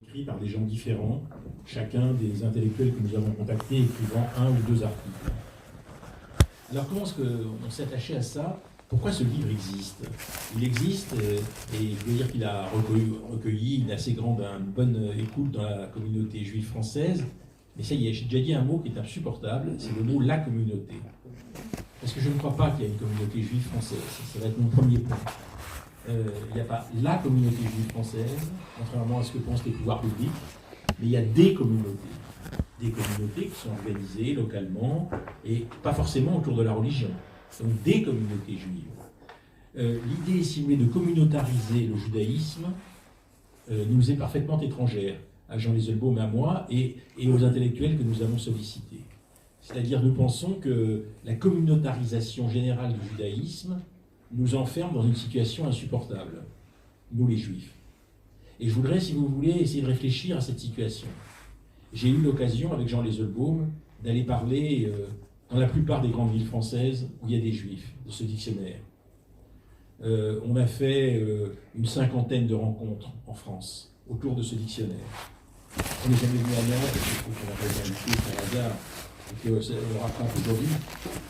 écrits par des gens différents, chacun des intellectuels que nous avons contactés écrivant un ou deux articles. Alors comment est-ce qu'on s'est attaché à ça? Pourquoi ce livre existe? Il existe, et je veux dire qu'il a recueilli une bonne écoute dans la communauté juive française, mais ça y est, j'ai déjà dit un mot qui est insupportable, c'est le mot « la communauté ». Parce que je ne crois pas qu'il y ait une communauté juive française, ça va être mon premier point. Il n'y a pas la communauté juive française, contrairement à ce que pensent les pouvoirs publics, mais il y a des communautés qui sont organisées localement, et pas forcément autour de la religion. Donc des communautés juives. L'idée, si vous voulez, de communautariser le judaïsme nous est parfaitement étrangère, à Jean Lézelbaum et à moi, et aux intellectuels que nous avons sollicités. C'est-à-dire, nous pensons que la communautarisation générale du judaïsme nous enferme dans une situation insupportable, nous les juifs. Et je voudrais, si vous voulez, essayer de réfléchir à cette situation. J'ai eu l'occasion, avec Jean Lézelbaum, d'aller parler dans la plupart des grandes villes françaises où il y a des juifs, de ce dictionnaire. On a fait une cinquantaine de rencontres en France autour de ce dictionnaire. On n'est jamais venu à Nantes, je trouve qu'on n'a pas été invité par hasard, et qu'on raconte aujourd'hui,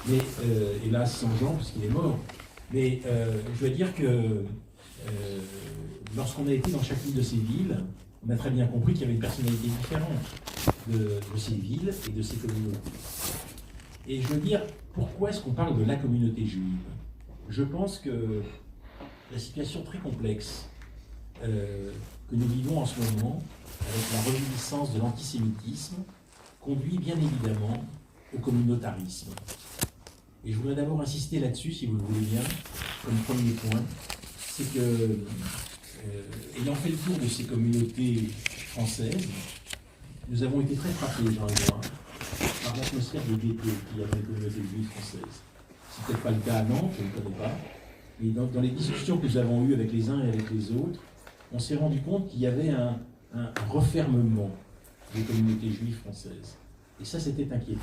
mais hélas sans Jean, puisqu'il est mort. Mais je veux dire que lorsqu'on a été dans chacune de ces villes, on a très bien compris qu'il y avait une personnalité différente de ces villes et de ces communautés. Et je veux dire, pourquoi est-ce qu'on parle de la communauté juive? Je pense que la situation très complexe que nous vivons en ce moment, avec la reviviscence de l'antisémitisme, conduit bien évidemment au communautarisme. Et je voudrais d'abord insister là-dessus, si vous le voulez bien, comme premier point, c'est que, ayant fait le tour de ces communautés françaises, nous avons été très frappés, Jean et moi, par l'atmosphère de gaieté qu'il y a dans les communautés juives françaises. C'est peut-être pas le cas à Nantes, je ne connais pas, mais dans les discussions que nous avons eues avec les uns et avec les autres, on s'est rendu compte qu'il y avait un refermement des communautés juives françaises. Et ça, c'était inquiétant.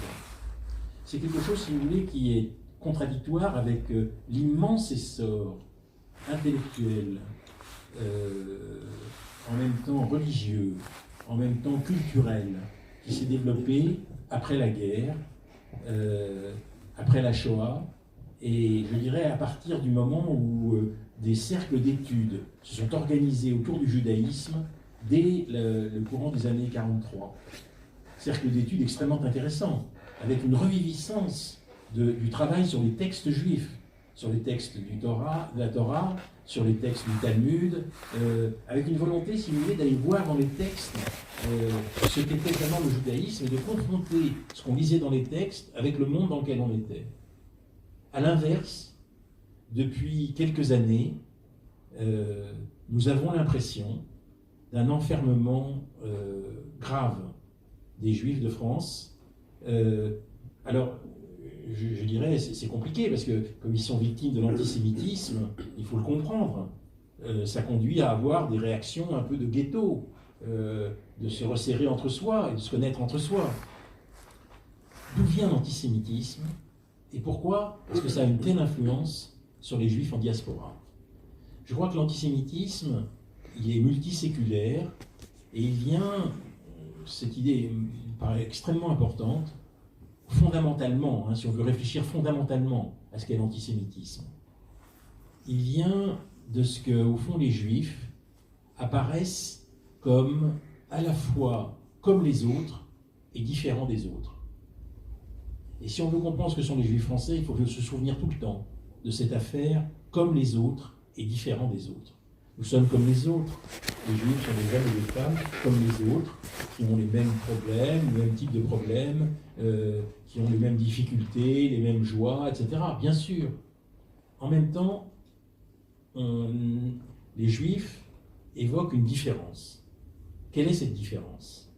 C'est quelque chose, si vous voulez, qui est contradictoire avec l'immense essor intellectuel, en même temps religieux, en même temps culturel, qui s'est développé après la guerre, après la Shoah, et je dirais à partir du moment où des cercles d'études se sont organisés autour du judaïsme dès le courant des années 43. Cercles d'études extrêmement intéressants, avec une reviviscence du travail sur les textes juifs, sur les textes de la Torah, sur les textes du Talmud, avec une volonté, si vous voulez, d'aller voir dans les textes ce qu'était vraiment le judaïsme et de confronter ce qu'on lisait dans les textes avec le monde dans lequel on était. À l'inverse, depuis quelques années, nous avons l'impression d'un enfermement grave des Juifs de France. Alors, je dirais, c'est compliqué, parce que comme ils sont victimes de l'antisémitisme, il faut le comprendre, ça conduit à avoir des réactions un peu de ghetto, de se resserrer entre soi et de se connaître entre soi. D'où vient l'antisémitisme? Et pourquoi est-ce que ça a une telle influence sur les Juifs en diaspora? Je crois que l'antisémitisme, il est multiséculaire, et il vient, cette idée me paraît extrêmement importante, fondamentalement, si on veut réfléchir fondamentalement à ce qu'est l'antisémitisme. Il vient de ce que, au fond, les Juifs apparaissent comme à la fois comme les autres et différents des autres. Et si on veut comprendre ce que sont les Juifs français, il faut se souvenir tout le temps de cette affaire comme les autres et différents des autres. Nous sommes comme les autres. Les Juifs sont des hommes et des femmes comme les autres, qui ont les mêmes problèmes, le même type de problèmes, qui ont les mêmes difficultés, les mêmes joies, etc. Bien sûr. En même temps, les Juifs évoquent une différence. Quelle est cette différence?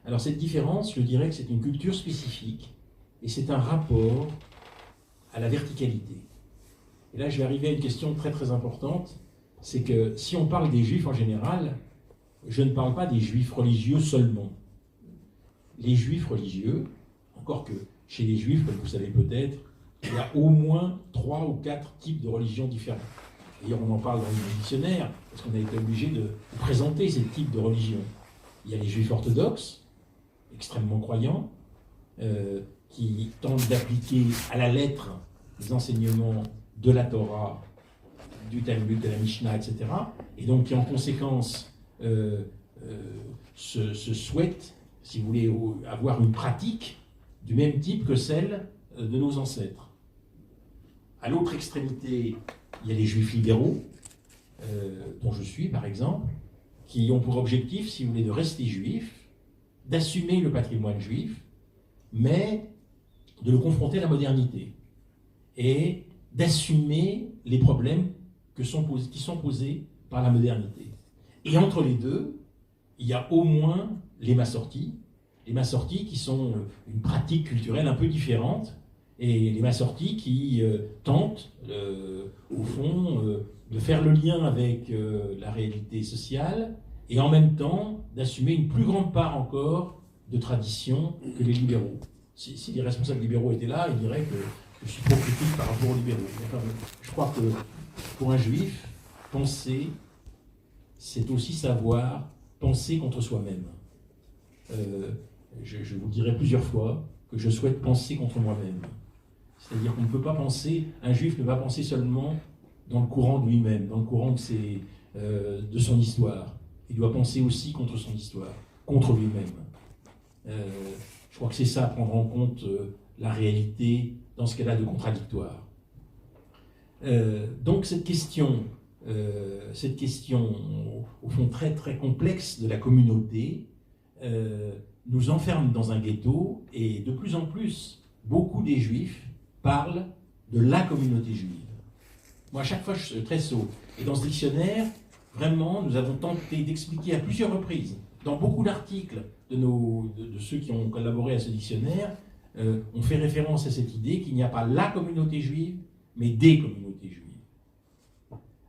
Alors cette différence, je dirais que c'est une culture spécifique, et c'est un rapport à la verticalité. Et là, je vais arriver à une question très très importante, c'est que si on parle des Juifs en général, je ne parle pas des Juifs religieux seulement. Les Juifs religieux, encore que chez les Juifs, comme vous savez peut-être, il y a au moins 3 ou 4 types de religions différentes. D'ailleurs, on en parle dans le dictionnaire, parce qu'on a été obligé de présenter ces types de religions. il y a les juifs orthodoxes, extrêmement croyants, qui tentent d'appliquer à la lettre les enseignements de la Torah, du Talmud, de la Mishnah, etc. Et donc qui en conséquence se souhaitent, si vous voulez, avoir une pratique du même type que celle de nos ancêtres. À l'autre extrémité, il y a les juifs libéraux, dont je suis par exemple, qui ont pour objectif, si vous voulez, de rester juifs, d'assumer le patrimoine juif, mais de le confronter à la modernité et d'assumer les problèmes qui sont posés par la modernité. Et entre les deux, il y a au moins les massortis qui sont une pratique culturelle un peu différente, et les massortis qui tentent, au fond, de faire le lien avec la réalité sociale, et en même temps d'assumer une plus grande part encore de tradition que les libéraux. Si les responsables libéraux étaient là, ils diraient que je suis trop critique par rapport aux libéraux. Enfin, je crois que pour un juif, penser, c'est aussi savoir penser contre soi-même. Je vous dirai plusieurs fois que je souhaite penser contre moi-même. C'est-à-dire qu'on ne peut pas penser, un juif ne va pas penser seulement dans le courant de lui-même, dans le courant de son histoire. Il doit penser aussi contre son histoire, contre lui-même. Je crois que c'est ça, prendre en compte la réalité dans ce qu'elle a de contradictoire. Donc cette question, au fond très très complexe de la communauté, nous enferme dans un ghetto, et de plus en plus, beaucoup des juifs parlent de la communauté juive. Moi, à chaque fois, je suis très sot. Et dans ce dictionnaire, vraiment, nous avons tenté d'expliquer à plusieurs reprises, dans beaucoup d'articles de ceux qui ont collaboré à ce dictionnaire, on fait référence à cette idée qu'il n'y a pas la communauté juive, mais des communautés juives.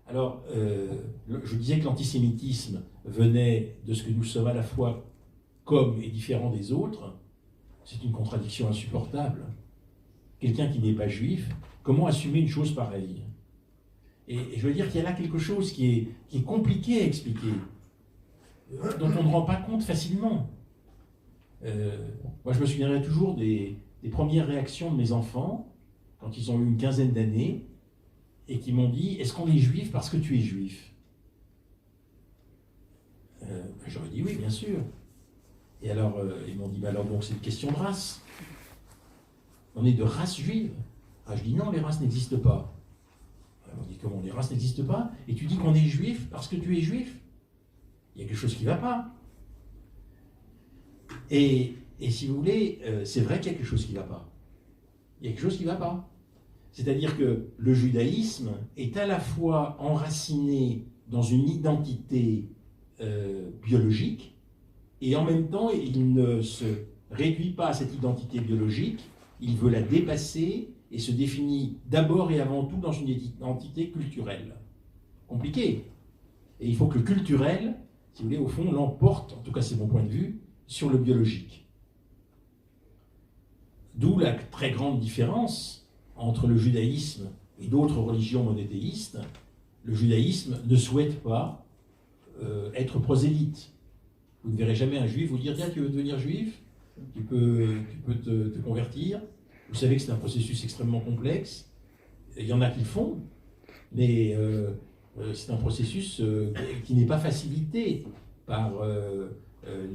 Alors, je disais que l'antisémitisme venait de ce que nous sommes à la fois comme et différents des autres. C'est une contradiction insupportable. Quelqu'un qui n'est pas juif, comment assumer une chose pareille ? Et je veux dire qu'il y a là quelque chose qui est compliqué à expliquer, dont on ne rend pas compte facilement. Moi, je me souviendrai toujours des premières réactions de mes enfants, quand ils ont eu une quinzaine d'années, et qui m'ont dit « Est-ce qu'on est juif parce que tu es juif ?» J'aurais dit « Oui, bien sûr. » Et alors, ils m'ont dit « Alors donc, c'est une question de race. On est de race juive. » Je dis « Non, les races n'existent pas. » On dit « Comment, les races n'existent pas? Et tu dis qu'on est juif parce que tu es juif? Il y a quelque chose qui ne va pas. » Et si vous voulez, c'est vrai qu'il y a quelque chose qui ne va pas. Il y a quelque chose qui ne va pas. C'est-à-dire que le judaïsme est à la fois enraciné dans une identité biologique, et en même temps, il ne se réduit pas à cette identité biologique, il veut la dépasser et se définit d'abord et avant tout dans une identité culturelle. Compliqué. Et il faut que le culturel, si vous voulez, au fond, l'emporte, en tout cas c'est mon point de vue, sur le biologique. D'où la très grande différence entre le judaïsme et d'autres religions monothéistes. Le judaïsme ne souhaite pas être prosélyte. Vous ne verrez jamais un juif vous dire « Tiens, tu veux devenir juif? Tu peux te convertir. » Vous savez que c'est un processus extrêmement complexe. Il y en a qui le font, mais c'est un processus qui n'est pas facilité par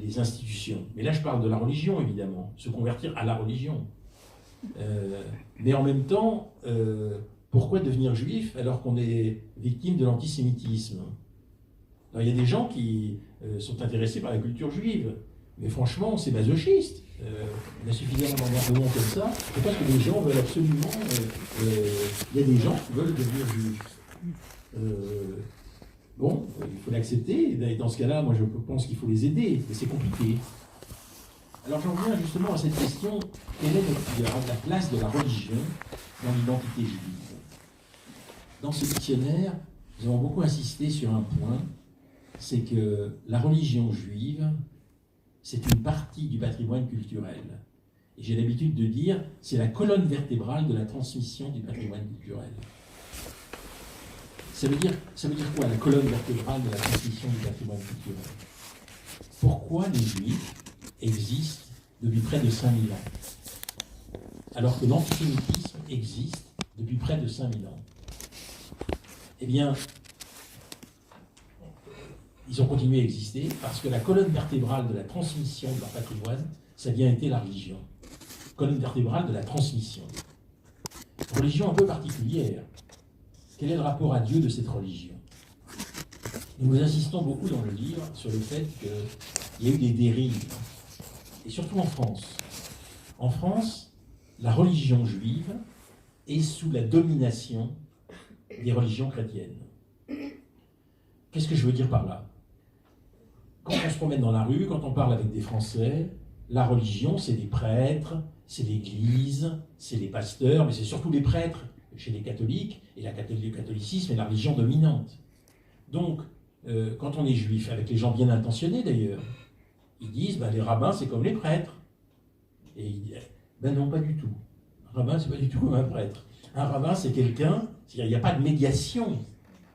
les institutions. Mais là, je parle de la religion, évidemment, se convertir à la religion. Mais en même temps, pourquoi devenir juif alors qu'on est victime de l'antisémitisme? Alors, il y a des gens qui sont intéressés par la culture juive, mais franchement, c'est masochiste. Il y a suffisamment d'emmerdements comme ça. Je pense que les gens veulent absolument... il y a des gens qui veulent devenir juifs. Bon, il faut l'accepter. Et dans ce cas-là, moi, je pense qu'il faut les aider, mais c'est compliqué. Alors, j'en viens justement à cette question. Quelle est la place de la religion dans l'identité juive? Dans ce dictionnaire, nous avons beaucoup insisté sur un point, c'est que la religion juive, c'est une partie du patrimoine culturel. Et j'ai l'habitude de dire, c'est la colonne vertébrale de la transmission du patrimoine culturel. Ça veut dire quoi, la colonne vertébrale de la transmission du patrimoine culturel? Pourquoi pourquoi les Juifs existent depuis près de 5000 ans, alors que l'antisémitisme existe depuis près de 5000 ans. Eh bien, ils ont continué à exister parce que la colonne vertébrale de la transmission de leur patrimoine, ça a bien été la religion. Colonne vertébrale de la transmission. Religion un peu particulière. Quel est le rapport à Dieu de cette religion? Nous insistons beaucoup dans le livre sur le fait qu'il y a eu des dérives, et surtout en France. En France, la religion juive est sous la domination des religions chrétiennes. Qu'est-ce que je veux dire par là? Quand on se promène dans la rue, quand on parle avec des Français, la religion, c'est les prêtres, c'est l'Église, c'est les pasteurs, mais c'est surtout les prêtres chez les catholiques, et le catholicisme est la religion dominante. Donc, quand on est juif, avec les gens bien intentionnés d'ailleurs, ils disent, les rabbins, c'est comme les prêtres. Et ils disent, non, pas du tout. Un rabbin, c'est pas du tout comme un prêtre. Un rabbin, c'est quelqu'un, c'est-à-dire il n'y a pas de médiation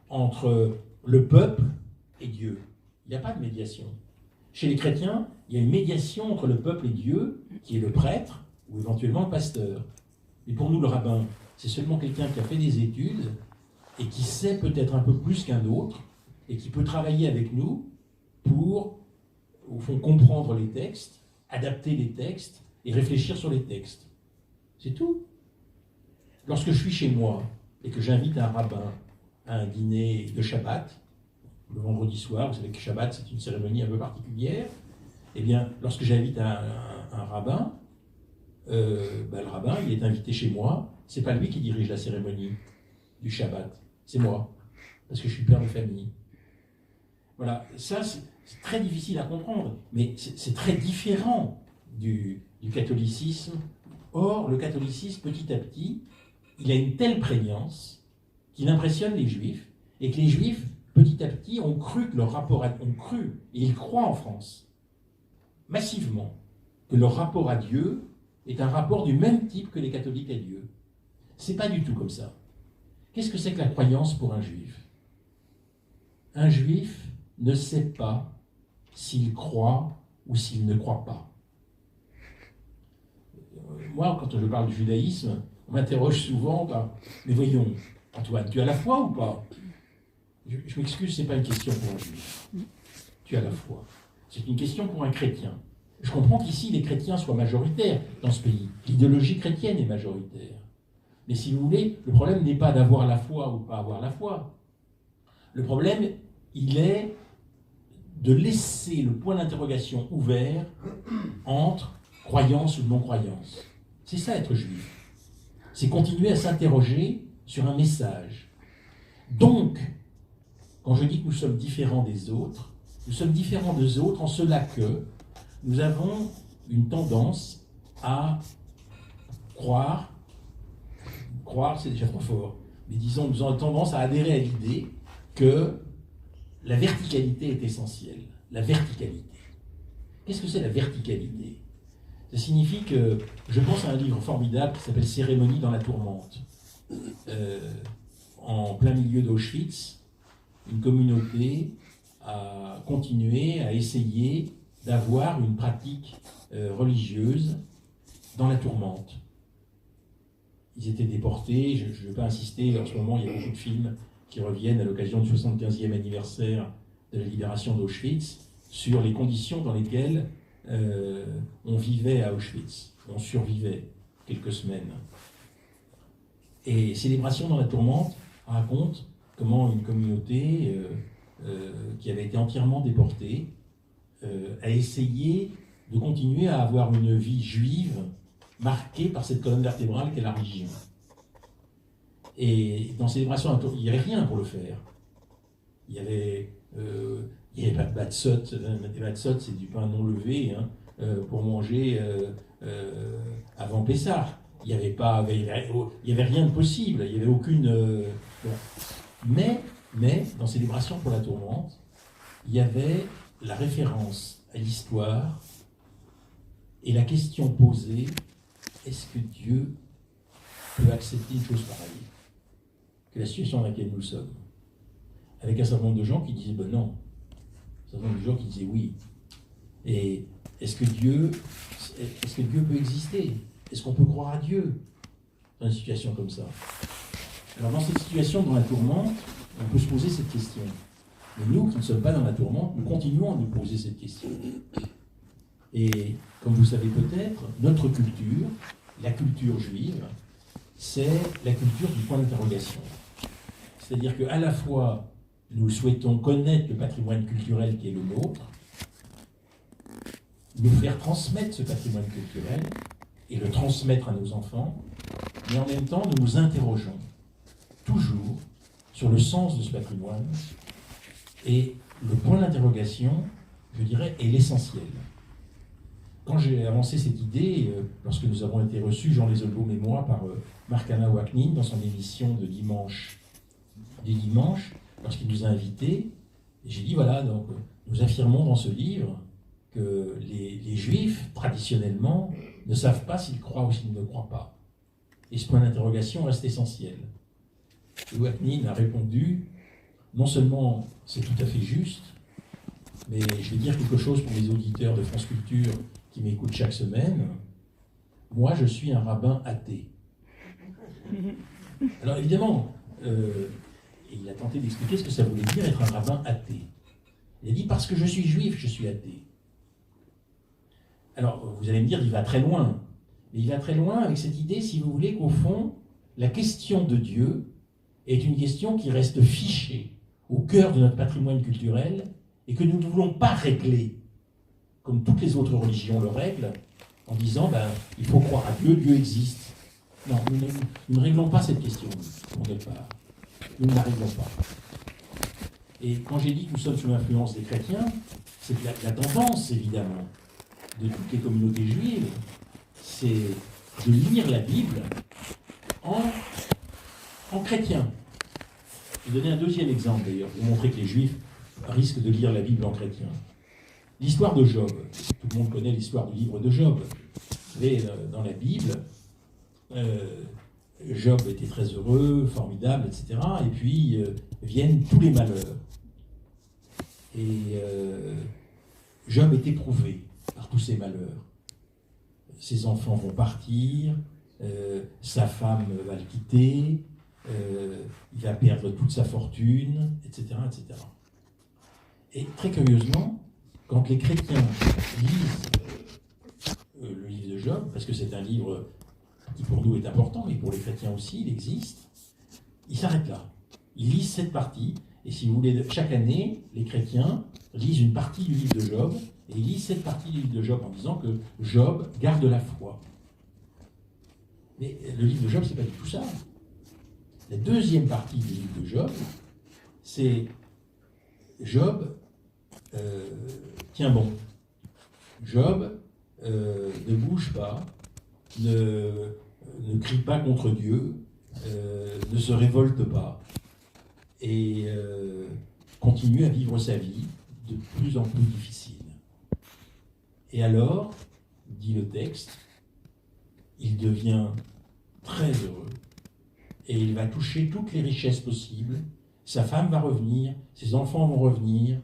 entre le peuple et Dieu. Il n'y a pas de médiation. Chez les chrétiens, il y a une médiation entre le peuple et Dieu, qui est le prêtre, ou éventuellement le pasteur. Mais pour nous, le rabbin, c'est seulement quelqu'un qui a fait des études, et qui sait peut-être un peu plus qu'un autre, et qui peut travailler avec nous pour, au fond, comprendre les textes, adapter les textes, et réfléchir sur les textes. C'est tout. Lorsque je suis chez moi, et que j'invite un rabbin à un dîner de Shabbat, le vendredi soir, vous savez que Shabbat c'est une cérémonie un peu particulière, eh bien, lorsque j'invite un rabbin, le rabbin, il est invité chez moi, c'est pas lui qui dirige la cérémonie du Shabbat, c'est moi, parce que je suis père de famille. Voilà, ça c'est très difficile à comprendre, mais c'est très différent du catholicisme. Or, le catholicisme, petit à petit, il a une telle prégnance qu'il impressionne les Juifs, et que les Juifs, petit à petit, ont cru que leur rapport à Dieu, et ils croient en France, massivement, que leur rapport à Dieu est un rapport du même type que les catholiques à Dieu. C'est pas du tout comme ça. Qu'est-ce que c'est que la croyance pour un Juif? Un Juif ne sait pas s'il croit ou s'il ne croit pas. Moi, quand je parle du judaïsme, on m'interroge souvent, mais voyons, Antoine, tu as la foi ou pas? Je m'excuse, ce n'est pas une question pour un juif. Tu as la foi. C'est une question pour un chrétien. Je comprends qu'ici, les chrétiens soient majoritaires dans ce pays. L'idéologie chrétienne est majoritaire. Mais si vous voulez, le problème n'est pas d'avoir la foi ou pas avoir la foi. Le problème, il est de laisser le point d'interrogation ouvert entre croyance ou non-croyance. C'est ça être juif. C'est continuer à s'interroger sur un message. Donc, quand je dis que nous sommes différents des autres, nous sommes différents des autres en cela que nous avons une tendance à croire c'est déjà trop fort, mais disons, nous avons tendance à adhérer à l'idée que la verticalité est essentielle. La verticalité. Qu'est-ce que c'est la verticalité? Ça signifie que, je pense à un livre formidable qui s'appelle Cérémonie dans la tourmente. En plein milieu d'Auschwitz, une communauté a continué à essayer d'avoir une pratique religieuse dans la tourmente. Ils étaient déportés, je ne vais pas insister, en ce moment il y a beaucoup de films qui reviennent à l'occasion du 75e anniversaire de la libération d'Auschwitz sur les conditions dans lesquelles on vivait à Auschwitz, on survivait quelques semaines. Et Célébration dans la tourmente raconte comment une communauté qui avait été entièrement déportée a essayé de continuer à avoir une vie juive marquée par cette colonne vertébrale qu'est la religion. Et dans Célébration, il n'y avait rien pour le faire. Il n'y avait pas de batsot. Des batsot, c'est du pain non levé pour manger avant Pessah. Il n'y avait rien de possible. Il n'y avait aucune... Mais, dans Célébration pour la tourmente, il y avait la référence à l'histoire et la question posée, est-ce que Dieu peut accepter une chose pareille? Que la situation dans laquelle nous sommes. Avec un certain nombre de gens qui disaient non. Un certain nombre de gens qui disaient oui. Et est-ce que Dieu peut exister? Est-ce qu'on peut croire à Dieu dans une situation comme ça? Alors dans cette situation, dans la tourmente, on peut se poser cette question. Mais nous, qui ne sommes pas dans la tourmente, nous continuons à nous poser cette question. Et comme vous savez peut-être, notre culture, la culture juive, c'est la culture du point d'interrogation. C'est-à-dire qu'à la fois, nous souhaitons connaître le patrimoine culturel qui est le nôtre, nous faire transmettre ce patrimoine culturel et le transmettre à nos enfants, mais en même temps, nous nous interrogeons toujours sur le sens de ce patrimoine. Et le point d'interrogation, je dirais, est l'essentiel. Quand j'ai avancé cette idée, lorsque nous avons été reçus, Jean Lesolbaum et moi, par Marc-Alain Ouaknin, dans son émission de dimanche, des dimanches, lorsqu'il nous a invités, j'ai dit, voilà, donc, nous affirmons dans ce livre que les Juifs, traditionnellement, ne savent pas s'ils croient ou s'ils ne croient pas. Et ce point d'interrogation reste essentiel. Et Ouaknin a répondu, non seulement c'est tout à fait juste, mais je vais dire quelque chose pour les auditeurs de France Culture qui m'écoutent chaque semaine. Moi, je suis un rabbin athée. Alors évidemment, il a tenté d'expliquer ce que ça voulait dire être un rabbin athée. Il a dit, parce que je suis juif, je suis athée. Alors, vous allez me dire, il va très loin. Mais il va très loin avec cette idée, si vous voulez, qu'au fond, la question de Dieu est une question qui reste fichée au cœur de notre patrimoine culturel et que nous ne voulons pas régler, comme toutes les autres religions le règlent, en disant, il faut croire à Dieu, Dieu existe. Non, nous ne réglons pas cette question, au départ. Nous ne la réglons pas. Et quand j'ai dit que nous sommes sous l'influence des chrétiens, c'est que la tendance, évidemment, de toutes les communautés juives, c'est de lire la Bible en chrétien. Je vais donner un deuxième exemple, d'ailleurs, pour montrer que les Juifs risquent de lire la Bible en chrétien. L'histoire de Job. Tout le monde connaît l'histoire du livre de Job. Vous savez, dans la Bible, Job était très heureux, formidable, etc. Et puis viennent tous les malheurs. Et Job est éprouvé par tous ces malheurs. Ses enfants vont partir, sa femme va le quitter, il va perdre toute sa fortune, etc., etc. Et très curieusement, quand les chrétiens lisent le livre de Job, parce que c'est un livre qui pour nous est important, mais pour les chrétiens aussi, il existe, ils s'arrêtent là. Ils lisent cette partie, et si vous voulez, chaque année, les chrétiens lisent une partie du livre de Job, et ils lisent cette partie du livre de Job en disant que Job garde la foi. Mais le livre de Job, c'est pas du tout ça. La deuxième partie du livre de Job, c'est Job tient bon. Job ne bouge pas, ne crie pas contre Dieu, ne se révolte pas, et continue à vivre sa vie de plus en plus difficile. Et alors, dit le texte, il devient très heureux, et il va toucher toutes les richesses possibles, sa femme va revenir, ses enfants vont revenir,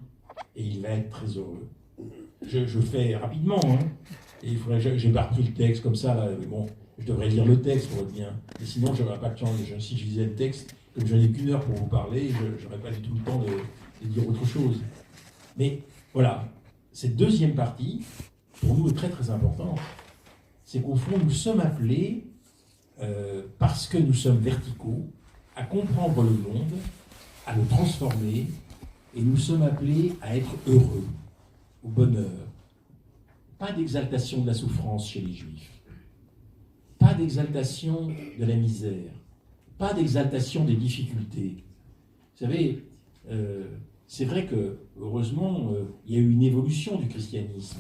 et il va être très heureux. Je fais rapidement, et j'ai pas repris le texte comme ça, là, mais bon, je devrais lire le texte pour être bien, et sinon je n'aurais pas de chance, si je lisais le texte, comme je n'ai qu'une heure pour vous parler, je n'aurais pas du tout le temps de dire autre chose. Mais voilà, cette deuxième partie, pour nous, est très très importante. C'est qu'au fond, nous sommes appelés, parce que nous sommes verticaux, à comprendre le monde, à le transformer, et nous sommes appelés à être heureux, au bonheur. Pas d'exaltation de la souffrance chez les Juifs, pas d'exaltation de la misère, pas d'exaltation des difficultés. Vous savez, c'est vrai que, heureusement, il y a eu une évolution du christianisme,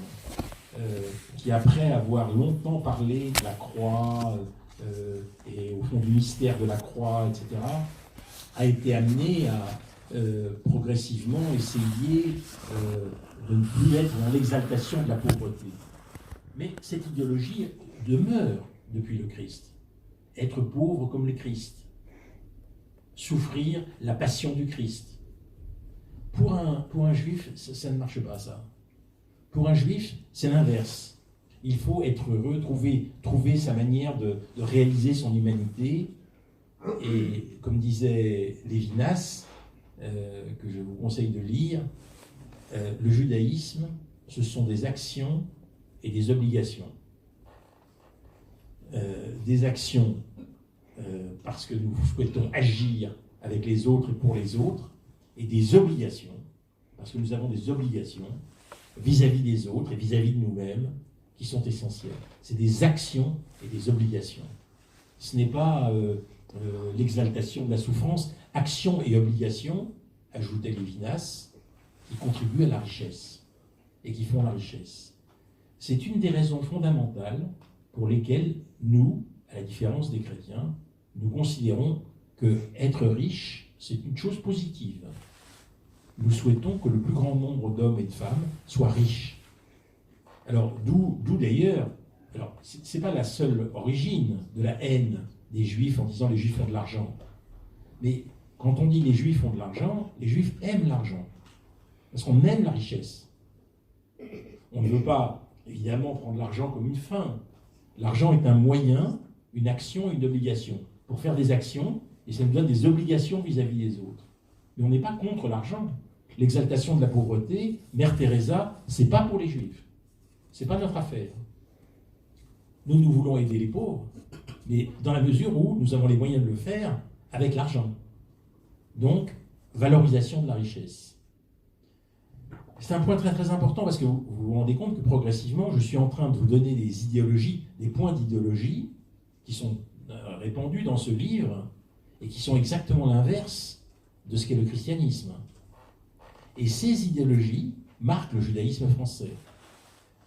qui, après avoir longtemps parlé de la croix, et au fond du mystère de la croix, etc., a été amené à progressivement essayer de ne plus être dans l'exaltation de la pauvreté. Mais cette idéologie demeure depuis le Christ. Être pauvre comme le Christ. Souffrir la passion du Christ. Pour un juif, ça ne marche pas, ça. Pour un juif, c'est l'inverse. Il faut être heureux, trouver sa manière de réaliser son humanité. Et comme disait Lévinas, que je vous conseille de lire, le judaïsme, ce sont des actions et des obligations. Des actions parce que nous souhaitons agir avec les autres et pour les autres, et des obligations, parce que nous avons des obligations vis-à-vis des autres et vis-à-vis de nous-mêmes qui sont essentielles. C'est des actions et des obligations. Ce n'est pas l'exaltation de la souffrance. Action et obligation, ajoutait Lévinas, qui contribuent à la richesse et qui font la richesse. C'est une des raisons fondamentales pour lesquelles nous, à la différence des chrétiens, nous considérons que être riche, c'est une chose positive. Nous souhaitons que le plus grand nombre d'hommes et de femmes soient riches. Alors, d'où d'ailleurs, alors c'est pas la seule origine de la haine des Juifs en disant les Juifs ont de l'argent. Mais quand on dit les Juifs ont de l'argent, les Juifs aiment l'argent. Parce qu'on aime la richesse. On ne veut pas, évidemment, prendre l'argent comme une fin. L'argent est un moyen, une action, une obligation. Pour faire des actions, et ça nous donne des obligations vis-à-vis des autres. Mais on n'est pas contre l'argent. L'exaltation de la pauvreté, Mère Teresa, c'est pas pour les Juifs. C'est pas notre affaire. Nous voulons aider les pauvres, mais dans la mesure où nous avons les moyens de le faire avec l'argent. Donc, valorisation de la richesse. C'est un point très très important parce que vous vous rendez compte que progressivement, je suis en train de vous donner des idéologies, des points d'idéologie qui sont répandus dans ce livre et qui sont exactement l'inverse de ce qu'est le christianisme. Et ces idéologies marquent le judaïsme français.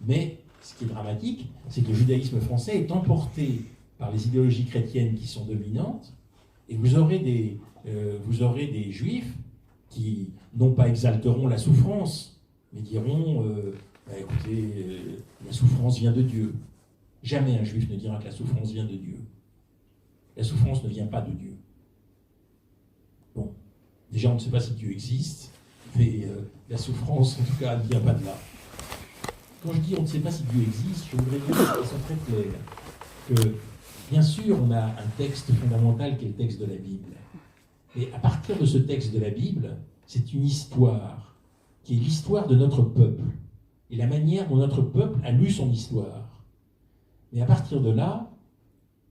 Mais ce qui est dramatique, c'est que le judaïsme français est emporté par les idéologies chrétiennes qui sont dominantes, et vous aurez des juifs qui, non pas exalteront la souffrance, mais diront, écoutez, la souffrance vient de Dieu. Jamais un juif ne dira que la souffrance vient de Dieu. La souffrance ne vient pas de Dieu. Bon, déjà on ne sait pas si Dieu existe, mais la souffrance, en tout cas, ne vient pas de là. Quand je dis on ne sait pas si Dieu existe, je voudrais dire de façon très claire que, bien sûr, on a un texte fondamental qui est le texte de la Bible. Et à partir de ce texte de la Bible, c'est une histoire, qui est l'histoire de notre peuple, et la manière dont notre peuple a lu son histoire. Mais à partir de là,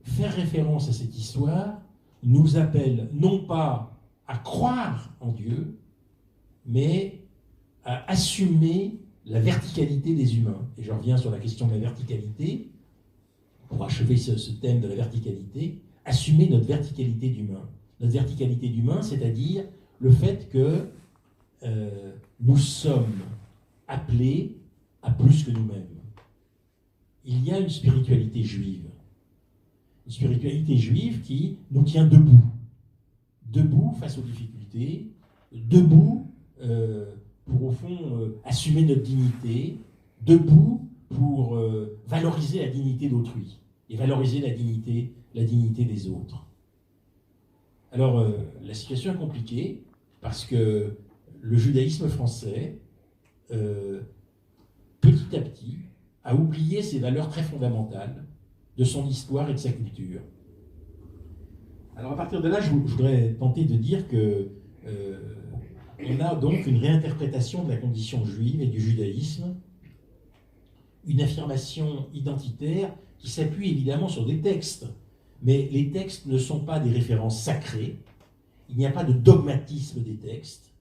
faire référence à cette histoire nous appelle non pas à croire en Dieu, mais à assumer la verticalité des humains. Et je reviens sur la question de la verticalité, pour achever ce thème de la verticalité, assumer notre verticalité d'humain. Notre verticalité d'humain, c'est-à-dire le fait que nous sommes appelés à plus que nous-mêmes. Il y a une spiritualité juive. Une spiritualité juive qui nous tient debout. Debout face aux difficultés, debout pour, au fond, assumer notre dignité, debout pour valoriser la dignité d'autrui et valoriser la dignité des autres. Alors, la situation est compliquée parce que le judaïsme français, petit à petit, a oublié ses valeurs très fondamentales de son histoire et de sa culture. Alors, à partir de là, je voudrais tenter de dire que on a donc une réinterprétation de la condition juive et du judaïsme, une affirmation identitaire qui s'appuie évidemment sur des textes. Mais les textes ne sont pas des références sacrées, il n'y a pas de dogmatisme des textes,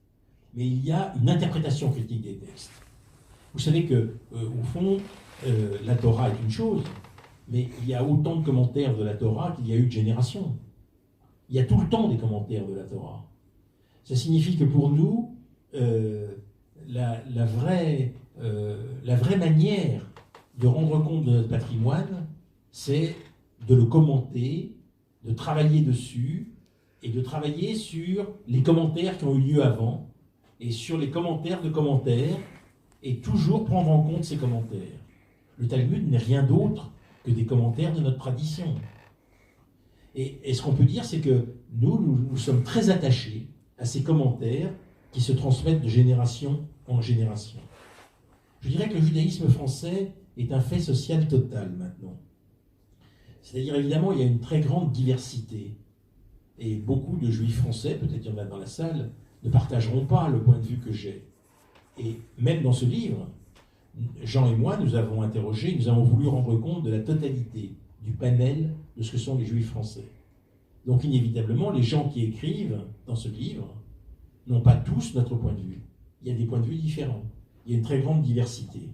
mais il y a une interprétation critique des textes. Vous savez que, au fond, la Torah est une chose, mais il y a autant de commentaires de la Torah qu'il y a eu de générations. Il y a tout le temps des commentaires de la Torah. Ça signifie que pour nous, la vraie manière de rendre compte de notre patrimoine, c'est de le commenter, de travailler dessus, et de travailler sur les commentaires qui ont eu lieu avant, et sur les commentaires de commentaires, et toujours prendre en compte ces commentaires. Le Talmud n'est rien d'autre que des commentaires de notre tradition. Et ce qu'on peut dire, c'est que nous sommes très attachés à ces commentaires qui se transmettent de génération en génération. Je dirais que le judaïsme français est un fait social total maintenant. C'est-à-dire, évidemment, il y a une très grande diversité. Et beaucoup de juifs français, peut-être il y en a dans la salle, ne partageront pas le point de vue que j'ai. Et même dans ce livre, Jean et moi, nous avons interrogé, nous avons voulu rendre compte de la totalité, du panel de ce que sont les juifs français. Donc inévitablement, les gens qui écrivent dans ce livre n'ont pas tous notre point de vue. Il y a des points de vue différents. Il y a une très grande diversité.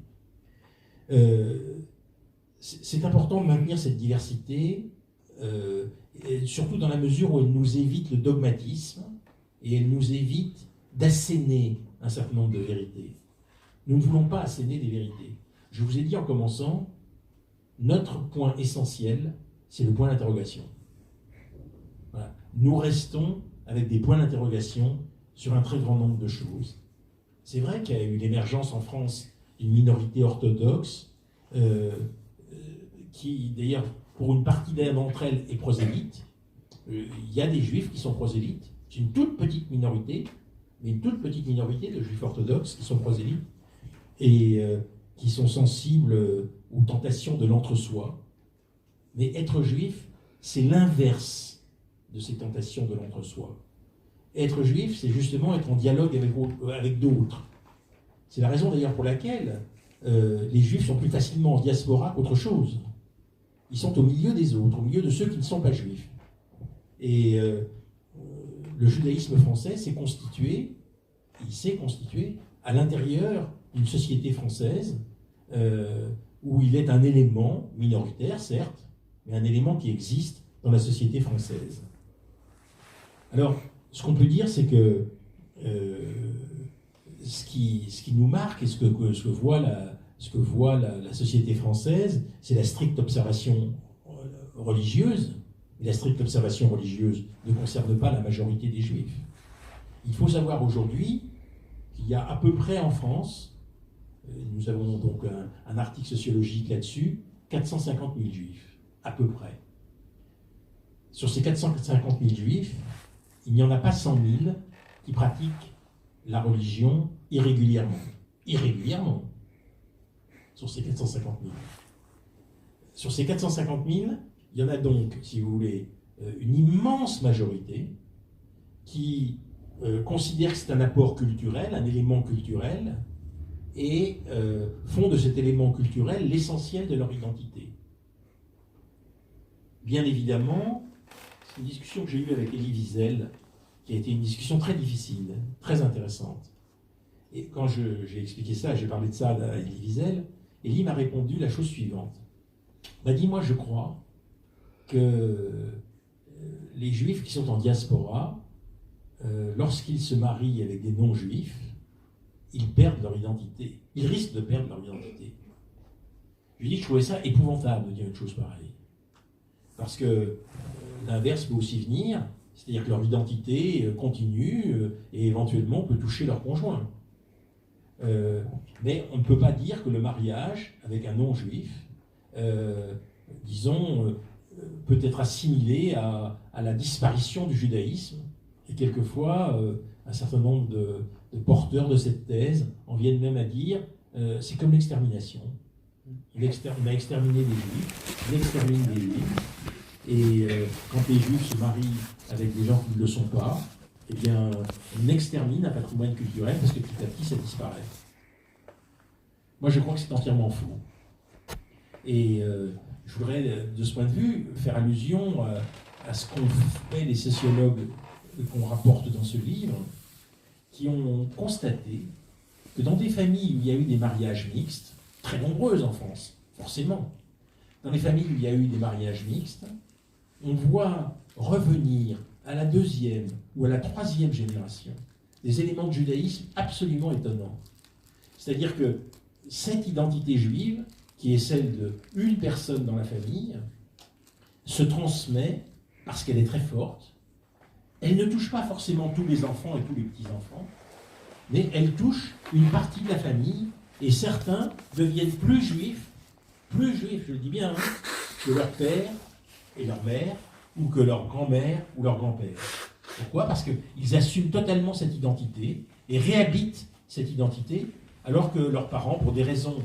C'est important de maintenir cette diversité, surtout dans la mesure où elle nous évite le dogmatisme et elle nous évite d'asséner un certain nombre de vérités. Nous ne voulons pas asséner des vérités. Je vous ai dit en commençant, notre point essentiel, c'est le point d'interrogation. Voilà. Nous restons avec des points d'interrogation sur un très grand nombre de choses. C'est vrai qu'il y a eu l'émergence en France d'une minorité orthodoxe, qui d'ailleurs, pour une partie d'entre elles, est prosélyte. Il y a des juifs qui sont prosélytes. C'est une toute petite minorité, mais une toute petite minorité de juifs orthodoxes qui sont prosélytes et qui sont sensibles aux tentations de l'entre-soi. Mais être juif, c'est l'inverse de ces tentations de l'entre-soi. Être juif, c'est justement être en dialogue avec d'autres. C'est la raison d'ailleurs pour laquelle les juifs sont plus facilement en diaspora qu'autre chose. Ils sont au milieu des autres, au milieu de ceux qui ne sont pas juifs. Et le judaïsme français s'est constitué à l'intérieur d'une société française où il est un élément minoritaire, certes, mais un élément qui existe dans la société française. Alors, ce qu'on peut dire, c'est que ce qui nous marque et ce que voit la société française, c'est la stricte observation religieuse. Et la stricte observation religieuse ne concerne pas la majorité des juifs. Il faut savoir aujourd'hui qu'il y a à peu près en France, nous avons donc un article sociologique là-dessus, 450 000 juifs, à peu près. Sur ces 450 000 juifs, il n'y en a pas 100 000 qui pratiquent la religion irrégulièrement. Irrégulièrement. Sur ces 450 000. Sur ces 450 000, il y en a donc, si vous voulez, une immense majorité qui considère que c'est un apport culturel, un élément culturel, et font de cet élément culturel l'essentiel de leur identité. Bien évidemment, c'est une discussion que j'ai eue avec Elie Wiesel, qui a été une discussion très difficile, très intéressante. Et quand j'ai expliqué ça, j'ai parlé de ça à Elie Wiesel, Elie m'a répondu la chose suivante. Il m'a dit, moi je crois que les juifs qui sont en diaspora, lorsqu'ils se marient avec des non-juifs, ils perdent leur identité. Ils risquent de perdre leur identité. Je lui ai dit que je trouvais ça épouvantable de dire une chose pareille. Parce que l'inverse peut aussi venir, c'est-à-dire que leur identité continue et éventuellement peut toucher leur conjoint. Mais on ne peut pas dire que le mariage avec un non-juif, disons, peut être assimilé à la disparition du judaïsme. Et quelquefois, un certain nombre de porteurs de cette thèse en viennent même à dire c'est comme l'extermination. Il a exterminé des juifs, il extermine des juifs, et quand les juifs se marient avec des gens qui ne le sont pas, eh bien, on extermine un patrimoine culturel parce que petit à petit ça disparaît. Moi je crois que c'est entièrement faux. Et je voudrais, de ce point de vue, faire allusion à ce qu'ont fait les sociologues qu'on rapporte dans ce livre, qui ont constaté que dans des familles où il y a eu des mariages mixtes, très nombreuses en France, forcément, dans les familles où il y a eu des mariages mixtes, on voit revenir à la deuxième ou à la troisième génération des éléments de judaïsme absolument étonnants. C'est-à-dire que cette identité juive, qui est celle d'une personne dans la famille, se transmet parce qu'elle est très forte. Elle ne touche pas forcément tous les enfants et tous les petits-enfants, mais elle touche une partie de la famille, et certains deviennent plus juifs, je le dis bien, hein, que leur père et leur mère, ou que leur grand-mère ou leur grand-père. Pourquoi ? Parce qu'ils assument totalement cette identité et réhabitent cette identité alors que leurs parents, pour des raisons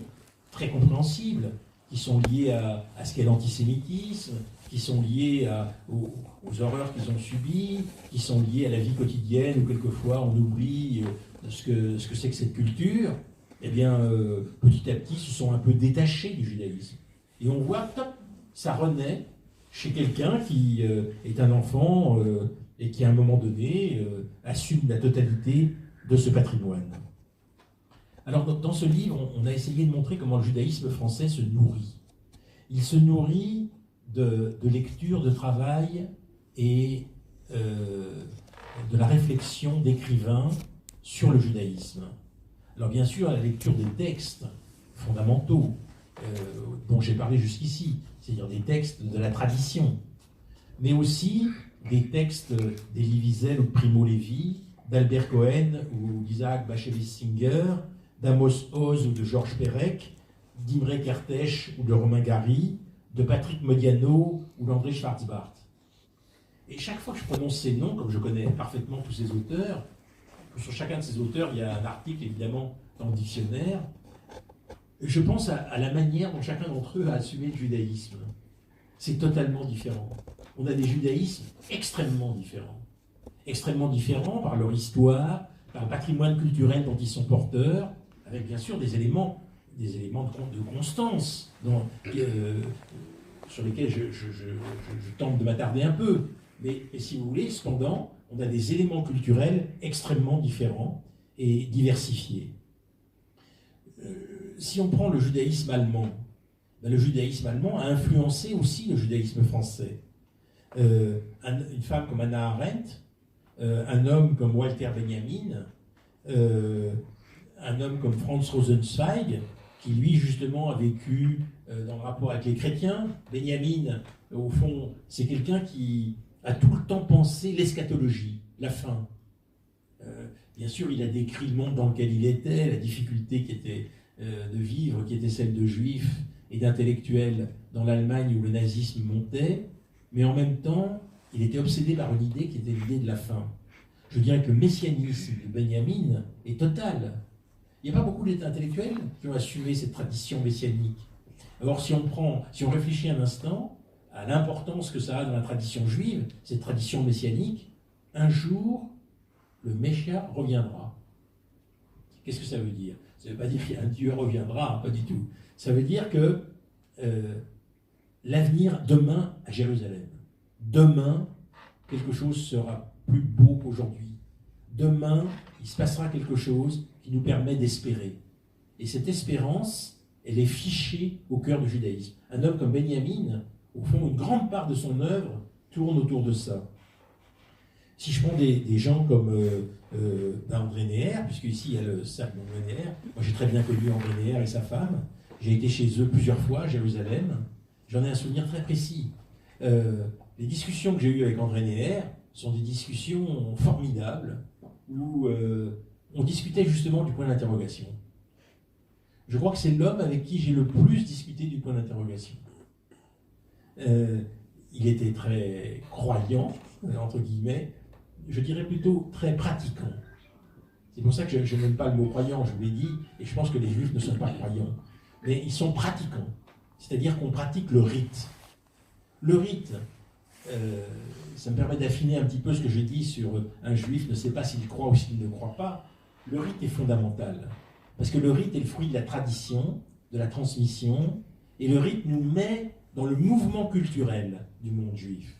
très compréhensibles, qui sont liées à ce qu'est l'antisémitisme, qui sont liées aux horreurs qu'ils ont subies, qui sont liées à la vie quotidienne, où quelquefois on oublie ce que c'est que cette culture, eh bien, petit à petit, se sont un peu détachés du judaïsme. Et on voit, top, ça renaît chez quelqu'un qui est un enfant et qui, à un moment donné, assume la totalité de ce patrimoine. Alors, dans ce livre, on a essayé de montrer comment le judaïsme français se nourrit. Il se nourrit de lecture, de travail et de la réflexion d'écrivains sur le judaïsme. Alors, bien sûr, la lecture des textes fondamentaux dont j'ai parlé jusqu'ici, c'est-à-dire des textes de la tradition, mais aussi des textes d'Elie Wiesel ou de Primo Levi, d'Albert Cohen ou d'Isaac Bashevis Singer, d'Amos Oz ou de Georges Perec, d'Imre Kertész ou de Romain Gary, de Patrick Modiano ou d'André Schwarzbart. Et chaque fois que je prononce ces noms, comme je connais parfaitement tous ces auteurs, sur chacun de ces auteurs, il y a un article évidemment dans le dictionnaire, je pense à la manière dont chacun d'entre eux a assumé le judaïsme. C'est totalement différent. On a des judaïsmes extrêmement différents. Extrêmement différents par leur histoire, par le patrimoine culturel dont ils sont porteurs, avec bien sûr des éléments de constance sur lesquels je tente de m'attarder un peu. Mais si vous voulez, cependant, on a des éléments culturels extrêmement différents et diversifiés. Si on prend le judaïsme allemand, le judaïsme allemand a influencé aussi le judaïsme français. Une femme comme Hannah Arendt, un homme comme Walter Benjamin, un homme comme Franz Rosenzweig, qui lui justement a vécu dans le rapport avec les chrétiens. Benjamin, au fond, c'est quelqu'un qui a tout le temps pensé l'eschatologie, la fin. Bien sûr, il a décrit le monde dans lequel il était, la difficulté qui était de vivre, qui était celle de juifs et d'intellectuels dans l'Allemagne où le nazisme montait, mais en même temps, il était obsédé par une idée qui était l'idée de la fin. Je dirais que le messianisme de Benjamin est total. Il n'y a pas beaucoup d'intellectuels qui ont assumé cette tradition messianique. Alors si on réfléchit un instant à l'importance que ça a dans la tradition juive, cette tradition messianique, un jour, le Messia reviendra. Qu'est-ce que ça veut dire? Ça ne veut pas dire qu'un Dieu reviendra, pas du tout. Ça veut dire que l'avenir, demain, à Jérusalem, demain, quelque chose sera plus beau qu'aujourd'hui. Demain, il se passera quelque chose qui nous permet d'espérer. Et cette espérance, elle est fichée au cœur du judaïsme. Un homme comme Benjamin, au fond, une grande part de son œuvre tourne autour de ça. Si je prends des gens comme André Neher, puisque ici il y a le cercle d'André Neher, moi j'ai très bien connu André Neher et sa femme, j'ai été chez eux plusieurs fois à Jérusalem, j'en ai un souvenir très précis. Les discussions que j'ai eues avec André Neher sont des discussions formidables, où on discutait justement du point d'interrogation. Je crois que c'est l'homme avec qui j'ai le plus discuté du point d'interrogation. Il était très croyant, entre guillemets, je dirais plutôt très pratiquant. C'est pour ça que je n'aime pas le mot croyant, je vous l'ai dit, et je pense que les juifs ne sont pas croyants. Mais ils sont pratiquants, c'est-à-dire qu'on pratique le rite. Le rite, ça me permet d'affiner un petit peu ce que je dis sur un juif ne sait pas s'il croit ou s'il ne croit pas. Le rite est fondamental, parce que le rite est le fruit de la tradition, de la transmission, et le rite nous met dans le mouvement culturel du monde juif.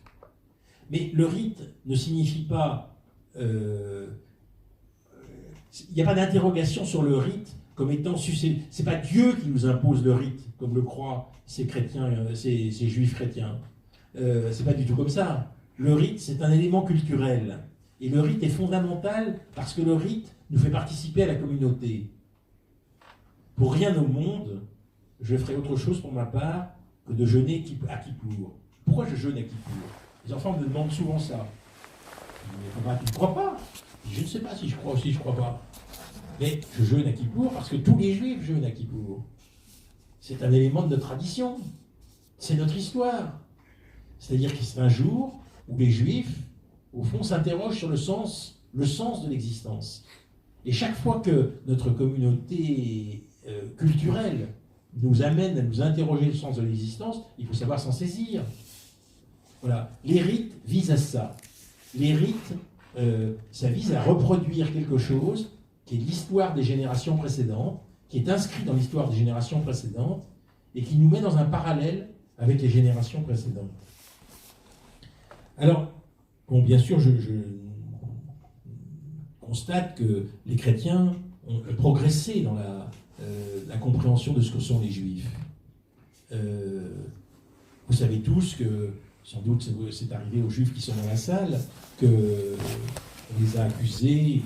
Mais le rite ne signifie pas... Il n'y a pas d'interrogation sur le rite comme étant... C'est pas Dieu qui nous impose le rite, comme le croient ces chrétiens, ces juifs chrétiens. C'est pas du tout comme ça. Le rite, c'est un élément culturel. Et le rite est fondamental parce que le rite nous fait participer à la communauté. Pour rien au monde, je ferai autre chose pour ma part que de jeûner à Kippour. Pourquoi je jeûne à Kippour? Les enfants me demandent souvent ça. Mais tu ne crois pas? Je ne sais pas si je crois ou si je ne crois pas. Mais je jeûne à Kippour parce que tous les juifs jeûnent à Kippour. C'est un élément de notre tradition. C'est notre histoire. C'est-à-dire que c'est un jour où les juifs, au fond, s'interrogent sur le sens de l'existence. Et chaque fois que notre communauté culturelle nous amène à nous interroger le sens de l'existence, il faut savoir s'en saisir. Voilà. Les rites visent à ça. Les rites, ça vise à reproduire quelque chose qui est l'histoire des générations précédentes, qui est inscrit dans l'histoire des générations précédentes, et qui nous met dans un parallèle avec les générations précédentes. Alors, bon, bien sûr, je constate que les chrétiens ont progressé dans la compréhension de ce que sont les Juifs. Vous savez tous que, sans doute c'est arrivé aux Juifs qui sont dans la salle, qu'on les a accusés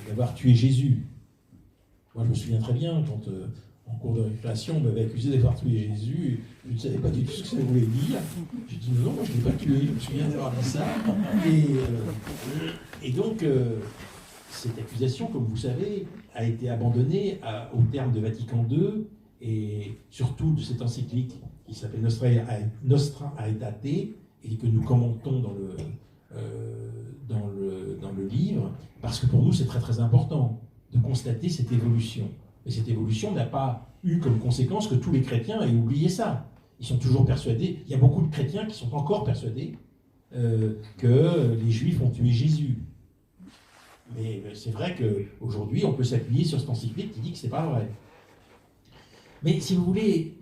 d'avoir tué Jésus. Moi, je me souviens très bien, quand en cours de récréation, on m'avait accusé d'avoir tué Jésus, je ne savais pas du tout ce que ça voulait dire. J'ai dit non, moi je ne l'ai pas tué, je me souviens d'avoir dit ça. Et donc, cette accusation, comme vous savez, a été abandonnée au terme de Vatican II, et surtout de cette encyclique qui s'appelle Nostra Aetate, et que nous commentons dans le livre, parce que pour nous c'est très très important de constater cette évolution. Et cette évolution n'a pas eu comme conséquence que tous les chrétiens aient oublié ça. Ils sont toujours persuadés, il y a beaucoup de chrétiens qui sont encore persuadés que les Juifs ont tué Jésus. Mais c'est vrai qu'aujourd'hui, on peut s'appuyer sur cette encyclique qui dit que c'est pas vrai. Mais si vous voulez,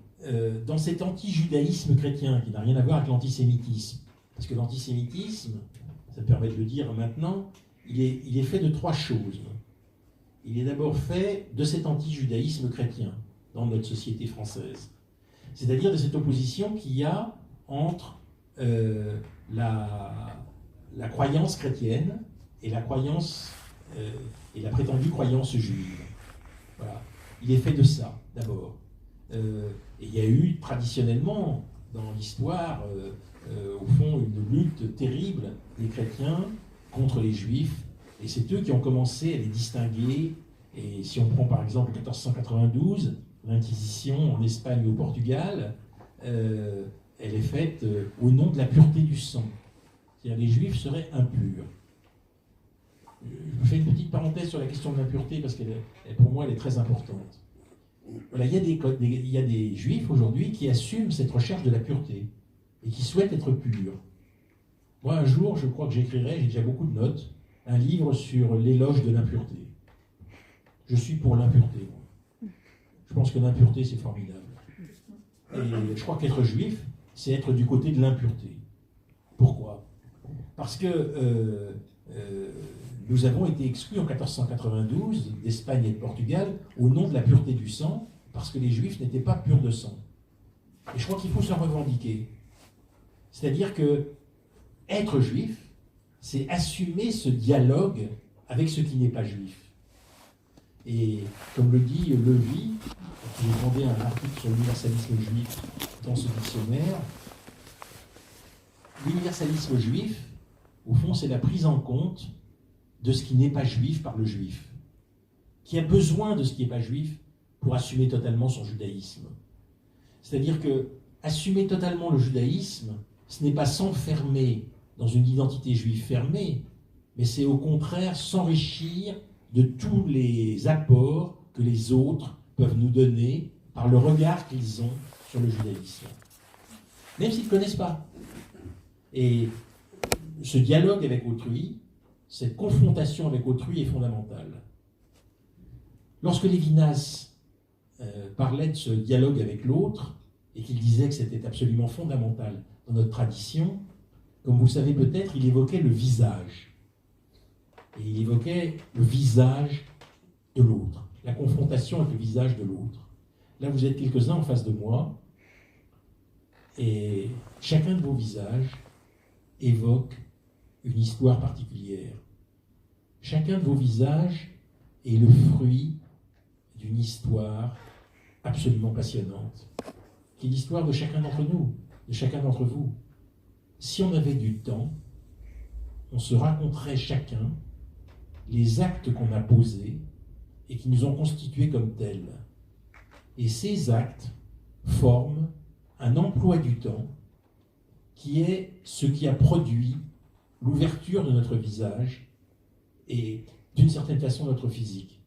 dans cet anti-judaïsme chrétien, qui n'a rien à voir avec l'antisémitisme, parce que l'antisémitisme, ça me permet de le dire maintenant, il est fait de trois choses. Il est d'abord fait de cet anti-judaïsme chrétien dans notre société française. C'est-à-dire de cette opposition qu'il y a entre la croyance chrétienne et la croyance et la prétendue croyance juive. Voilà. Il est fait de ça, d'abord. Et il y a eu traditionnellement dans l'histoire, au fond, une lutte terrible des chrétiens contre les juifs. Et c'est eux qui ont commencé à les distinguer. Et si on prend par exemple 1492, l'Inquisition en Espagne et au Portugal, elle est faite au nom de la pureté du sang. C'est-à-dire les juifs seraient impurs. Je fais une petite parenthèse sur la question de l'impureté parce que pour moi elle est très importante. Voilà, il y a des juifs aujourd'hui qui assument cette recherche de la pureté et qui souhaitent être purs. Moi un jour, je crois que j'écrirai, j'ai déjà beaucoup de notes, un livre sur l'éloge de l'impureté. Je suis pour l'impureté. Je pense que l'impureté, c'est formidable. Et je crois qu'être juif, c'est être du côté de l'impureté. Pourquoi ? Parce que nous avons été exclus en 1492 d'Espagne et de Portugal au nom de la pureté du sang, parce que les juifs n'étaient pas purs de sang. Et je crois qu'il faut s'en revendiquer. C'est-à-dire que être juif, c'est assumer ce dialogue avec ce qui n'est pas juif. Et comme le dit Levy, qui a demandé un article sur l'universalisme juif dans ce dictionnaire, l'universalisme juif, au fond, c'est la prise en compte de ce qui n'est pas juif par le juif, qui a besoin de ce qui n'est pas juif pour assumer totalement son judaïsme. C'est-à-dire que assumer totalement le judaïsme, ce n'est pas s'enfermer dans une identité juive fermée, mais c'est au contraire s'enrichir de tous les apports que les autres peuvent nous donner par le regard qu'ils ont sur le judaïsme, même s'ils ne connaissent pas. Et ce dialogue avec autrui, cette confrontation avec autrui est fondamentale. Lorsque Lévinas parlait de ce dialogue avec l'autre, et qu'il disait que c'était absolument fondamental dans notre tradition, comme vous le savez peut-être, il évoquait le visage. Et il évoquait le visage de l'autre, la confrontation avec le visage de l'autre. Là, vous êtes quelques-uns en face de moi, et chacun de vos visages évoque une histoire particulière. Chacun de vos visages est le fruit d'une histoire absolument passionnante, qui est l'histoire de chacun d'entre nous, de chacun d'entre vous. Si on avait du temps, on se raconterait chacun les actes qu'on a posés et qui nous ont constitués comme tels. Et ces actes forment un emploi du temps qui est ce qui a produit l'ouverture de notre visage et d'une certaine façon notre physique.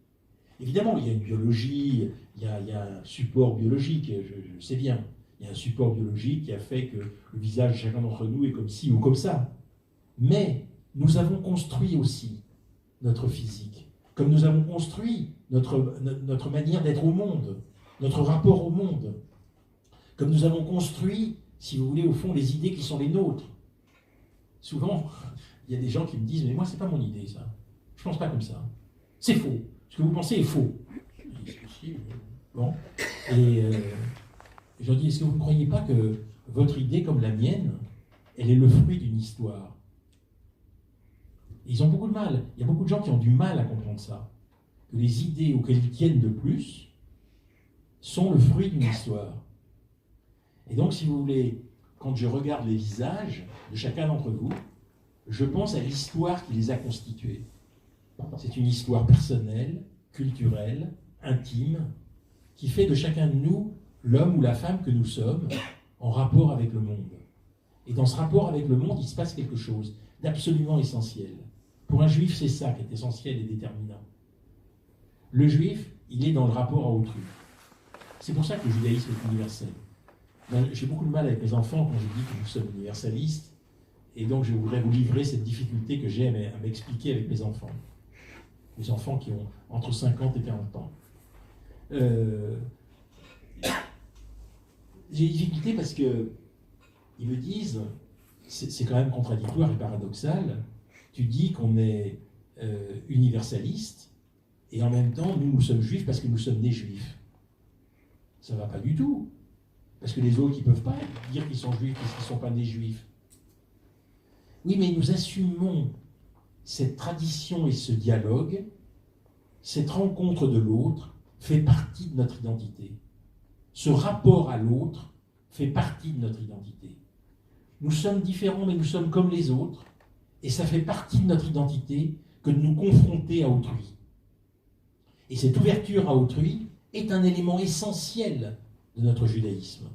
Évidemment, il y a une biologie, il y a un support biologique, je sais bien. Il y a un support biologique qui a fait que le visage de chacun d'entre nous est comme ci ou comme ça. Mais nous avons construit aussi notre physique, comme nous avons construit notre manière d'être au monde, notre rapport au monde, comme nous avons construit, si vous voulez, au fond, les idées qui sont les nôtres. Souvent, il y a des gens qui me disent « Mais moi, c'est pas mon idée, ça. Je pense pas comme ça. C'est faux. Ce que vous pensez est faux. » Bon. Et je leur dis « Est-ce que vous ne croyez pas que votre idée, comme la mienne, elle est le fruit d'une histoire ?» Ils ont beaucoup de mal. Il y a beaucoup de gens qui ont du mal à comprendre ça. Que les idées auxquelles ils tiennent le plus sont le fruit d'une histoire. Et donc, si vous voulez, quand je regarde les visages de chacun d'entre vous, je pense à l'histoire qui les a constitués. C'est une histoire personnelle, culturelle, intime, qui fait de chacun de nous l'homme ou la femme que nous sommes en rapport avec le monde. Et dans ce rapport avec le monde, il se passe quelque chose d'absolument essentiel. Pour un juif, c'est ça qui est essentiel et déterminant. Le juif, il est dans le rapport à autrui. C'est pour ça que le judaïsme est universel. J'ai beaucoup de mal avec mes enfants quand je dis que nous sommes universalistes, et donc je voudrais vous livrer cette difficulté que j'ai à m'expliquer avec mes enfants. Les enfants qui ont entre 50 et 40 ans. J'ai des difficultés parce que ils me disent, c'est quand même contradictoire et paradoxal, tu dis qu'on est universaliste, et en même temps, nous sommes juifs parce que nous sommes des juifs. Ça ne va pas du tout. Parce que les autres, ils ne peuvent pas dire qu'ils sont juifs parce qu'ils ne sont pas des juifs. Oui, mais nous assumons cette tradition et ce dialogue, cette rencontre de l'autre fait partie de notre identité. Ce rapport à l'autre fait partie de notre identité. Nous sommes différents, mais nous sommes comme les autres, et ça fait partie de notre identité que de nous confronter à autrui. Et cette ouverture à autrui est un élément essentiel de notre judaïsme.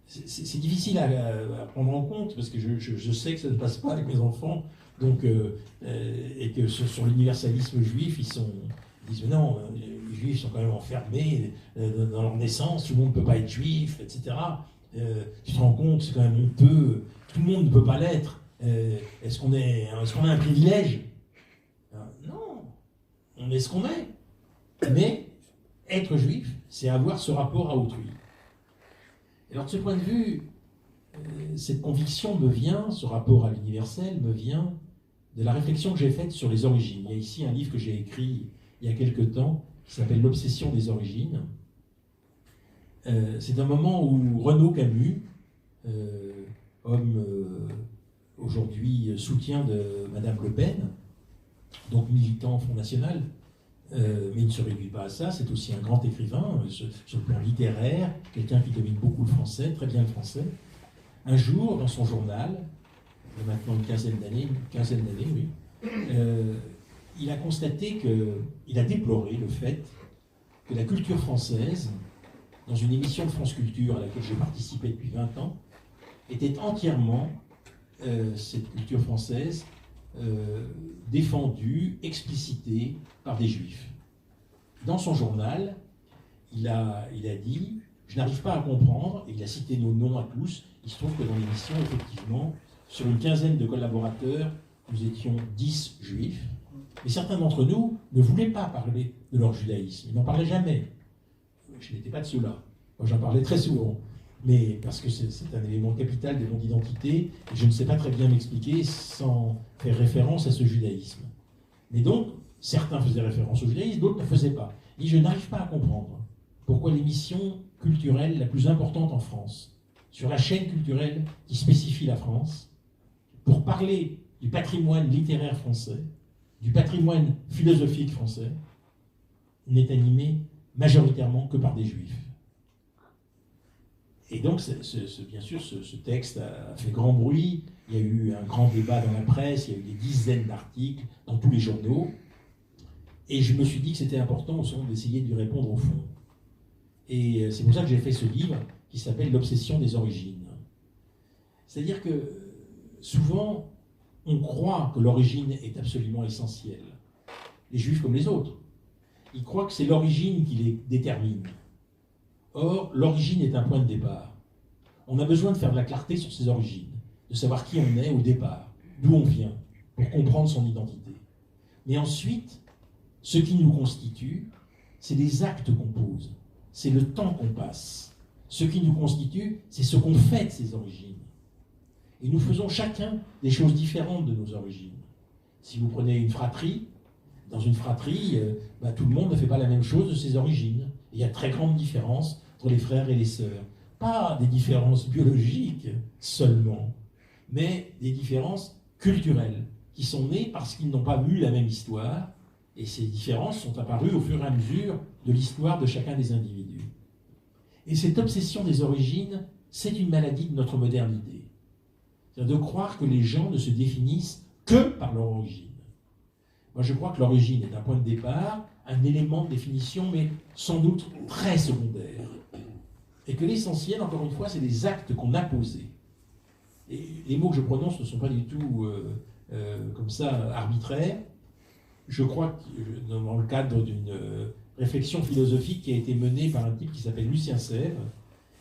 C'est difficile à prendre en compte, parce que je sais que ça ne passe pas avec mes enfants, donc, et que sur l'universalisme juif, ils disent non, les juifs sont quand même enfermés dans leur naissance, tout le monde ne peut pas être juif, etc. Tu te rends compte, c'est quand même honteux, tout le monde ne peut pas l'être. Est-ce qu'on a un privilège? Non, on est ce qu'on est. Mais être juif, c'est avoir ce rapport à autrui. Alors de ce point de vue, cette conviction me vient, ce rapport à l'universel me vient de la réflexion que j'ai faite sur les origines. Il y a ici un livre que j'ai écrit il y a quelque temps qui s'appelle L'obsession des origines. C'est un moment où Renaud Camus, homme aujourd'hui soutien de Madame Le Pen, donc militant Front National, mais il ne se réduit pas à ça, c'est aussi un grand écrivain, sur le plan littéraire, quelqu'un qui domine beaucoup le français, très bien le français. Un jour, dans son journal, il y a maintenant une quinzaine d'années, oui, il a constaté il a déploré le fait que la culture française, dans une émission de France Culture à laquelle j'ai participé depuis 20 ans, était entièrement, cette culture française, défendue, explicitée par des juifs. Dans son journal, il a dit « Je n'arrive pas à comprendre », et il a cité nos noms à tous. Il se trouve que dans l'émission, effectivement, sur une quinzaine de collaborateurs, nous étions 10 juifs, mais certains d'entre nous ne voulaient pas parler de leur judaïsme. Ils n'en parlaient jamais. Je n'étais pas de ceux-là. Moi, j'en parlais très souvent. Mais parce que c'est un élément capital de mon identité, et je ne sais pas très bien m'expliquer sans faire référence à ce judaïsme. Mais donc, certains faisaient référence au judaïsme, d'autres ne faisaient pas. Et je n'arrive pas à comprendre pourquoi l'émission culturelle la plus importante en France, sur la chaîne culturelle qui spécifie la France, pour parler du patrimoine littéraire français, du patrimoine philosophique français, n'est animée majoritairement que par des juifs. Et donc, bien sûr, ce texte a fait grand bruit, il y a eu un grand débat dans la presse, il y a eu des dizaines d'articles dans tous les journaux, et je me suis dit que c'était important au fond d'essayer de lui répondre au fond. Et c'est pour ça que j'ai fait ce livre qui s'appelle « L'obsession des origines ». C'est-à-dire que souvent, on croit que l'origine est absolument essentielle. Les Juifs comme les autres. Ils croient que c'est l'origine qui les détermine. Or, l'origine est un point de départ. On a besoin de faire de la clarté sur ses origines, de savoir qui on est au départ, d'où on vient, pour comprendre son identité. Mais ensuite, ce qui nous constitue, c'est les actes qu'on pose, c'est le temps qu'on passe. Ce qui nous constitue, c'est ce qu'on fait de ses origines. Et nous faisons chacun des choses différentes de nos origines. Si vous prenez une fratrie, dans une fratrie, tout le monde ne fait pas la même chose de ses origines. Il y a très grandes différences entre les frères et les sœurs. Pas des différences biologiques seulement, mais des différences culturelles, qui sont nées parce qu'ils n'ont pas eu la même histoire, et ces différences sont apparues au fur et à mesure de l'histoire de chacun des individus. Et cette obsession des origines, c'est une maladie de notre modernité. C'est-à-dire de croire que les gens ne se définissent que par leur origine. Moi, je crois que l'origine est un point de départ, un élément de définition, mais sans doute très secondaire. Et que l'essentiel, encore une fois, c'est les actes qu'on a posés. Et les mots que je prononce ne sont pas du tout comme ça arbitraires. Je crois que dans le cadre d'une réflexion philosophique qui a été menée par un type qui s'appelle Lucien Sèvres,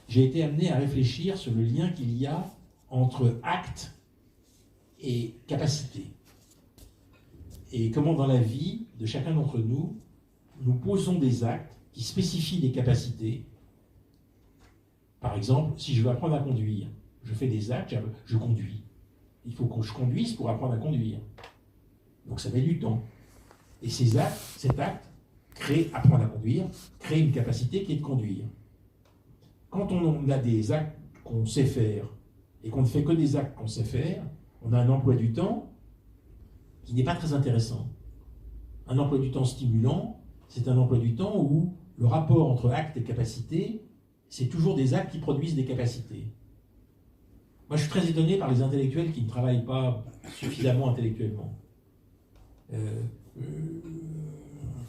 j'ai été amené à réfléchir sur le lien qu'il y a entre acte et capacité. Et comment dans la vie de chacun d'entre nous, nous posons des actes qui spécifient des capacités. Par exemple, si je veux apprendre à conduire, je fais des actes, je conduis. Il faut que je conduise pour apprendre à conduire. Donc ça met du temps. Et cet acte, apprendre à conduire, crée une capacité qui est de conduire. Quand on a des actes qu'on sait faire, et qu'on ne fait que des actes qu'on sait faire, on a un emploi du temps qui n'est pas très intéressant. Un emploi du temps stimulant, c'est un emploi du temps où le rapport entre acte et capacité, c'est toujours des actes qui produisent des capacités. Moi, je suis très étonné par les intellectuels qui ne travaillent pas suffisamment intellectuellement.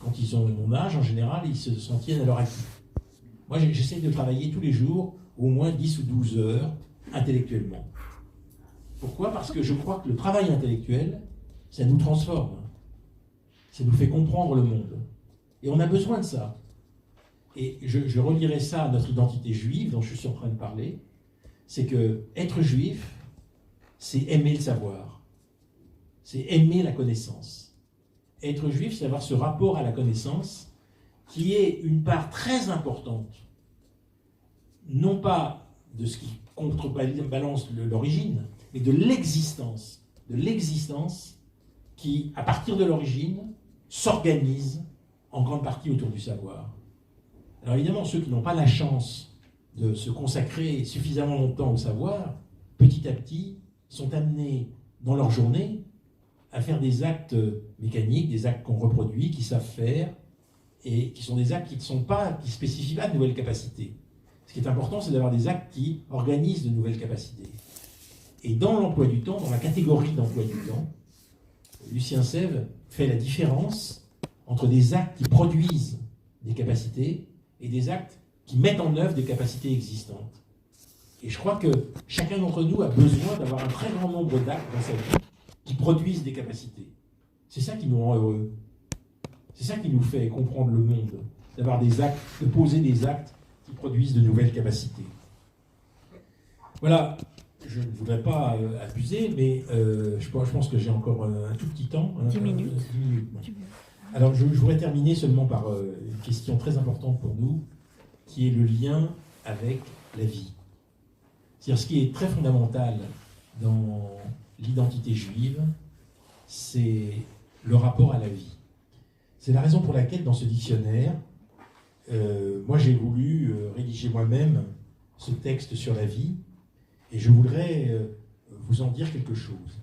Quand ils ont mon âge, en général, ils s'en tiennent à leur acquis. Moi, j'essaie de travailler tous les jours au moins 10 ou 12 heures intellectuellement. Pourquoi ? Parce que je crois que le travail intellectuel, ça nous transforme. Ça nous fait comprendre le monde. Et on a besoin de ça. Et je relierai ça à notre identité juive, dont je suis en train de parler. C'est que être juif, c'est aimer le savoir. C'est aimer la connaissance. Être juif, c'est avoir ce rapport à la connaissance qui est une part très importante, non pas de ce qui contrebalance l'origine, mais de l'existence qui, à partir de l'origine, s'organise en grande partie autour du savoir. Alors évidemment, ceux qui n'ont pas la chance de se consacrer suffisamment longtemps au savoir, petit à petit, sont amenés dans leur journée à faire des actes mécaniques, des actes qu'on reproduit, qui savent faire, et qui sont des actes qui ne spécifient pas de nouvelles capacités. Ce qui est important, c'est d'avoir des actes qui organisent de nouvelles capacités. Et dans l'emploi du temps, dans la catégorie d'emploi du temps, Lucien Sèvres fait la différence entre des actes qui produisent des capacités et des actes qui mettent en œuvre des capacités existantes. Et je crois que chacun d'entre nous a besoin d'avoir un très grand nombre d'actes dans sa vie qui produisent des capacités. C'est ça qui nous rend heureux. C'est ça qui nous fait comprendre le monde, d'avoir des actes, de poser des actes qui produisent de nouvelles capacités. Voilà, je ne voudrais pas abuser, mais je pense que j'ai encore un tout petit temps. 10 minutes. 10 minutes. Bon. Alors, je voudrais terminer seulement par une question très importante pour nous, qui est le lien avec la vie. C'est-à-dire, ce qui est très fondamental dans l'identité juive, c'est le rapport à la vie. C'est la raison pour laquelle, dans ce dictionnaire, moi j'ai voulu rédiger moi-même ce texte sur la vie, et je voudrais vous en dire quelque chose.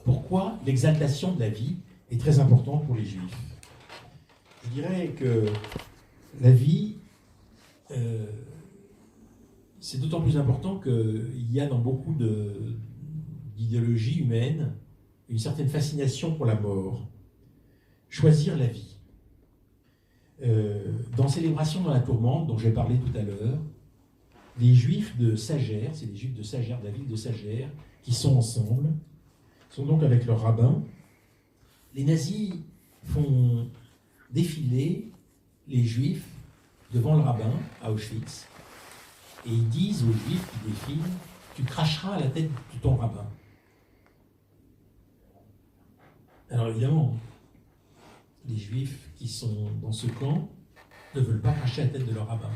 Pourquoi l'exaltation de la vie est très importante pour les Juifs ? Je dirais que la vie, c'est d'autant plus important qu'il y a dans beaucoup d'idéologies humaines une certaine fascination pour la mort. Choisir la vie. Dans Célébration dans la tourmente, dont j'ai parlé tout à l'heure, les Juifs de Sagères, c'est les Juifs de Sagères, de la ville de Sagères, qui sont ensemble, sont donc avec leur rabbin. Les nazis font défiler les juifs devant le rabbin à Auschwitz et ils disent aux juifs qui défilent « Tu cracheras à la tête de ton rabbin ». Alors évidemment, les juifs qui sont dans ce camp ne veulent pas cracher à la tête de leur rabbin.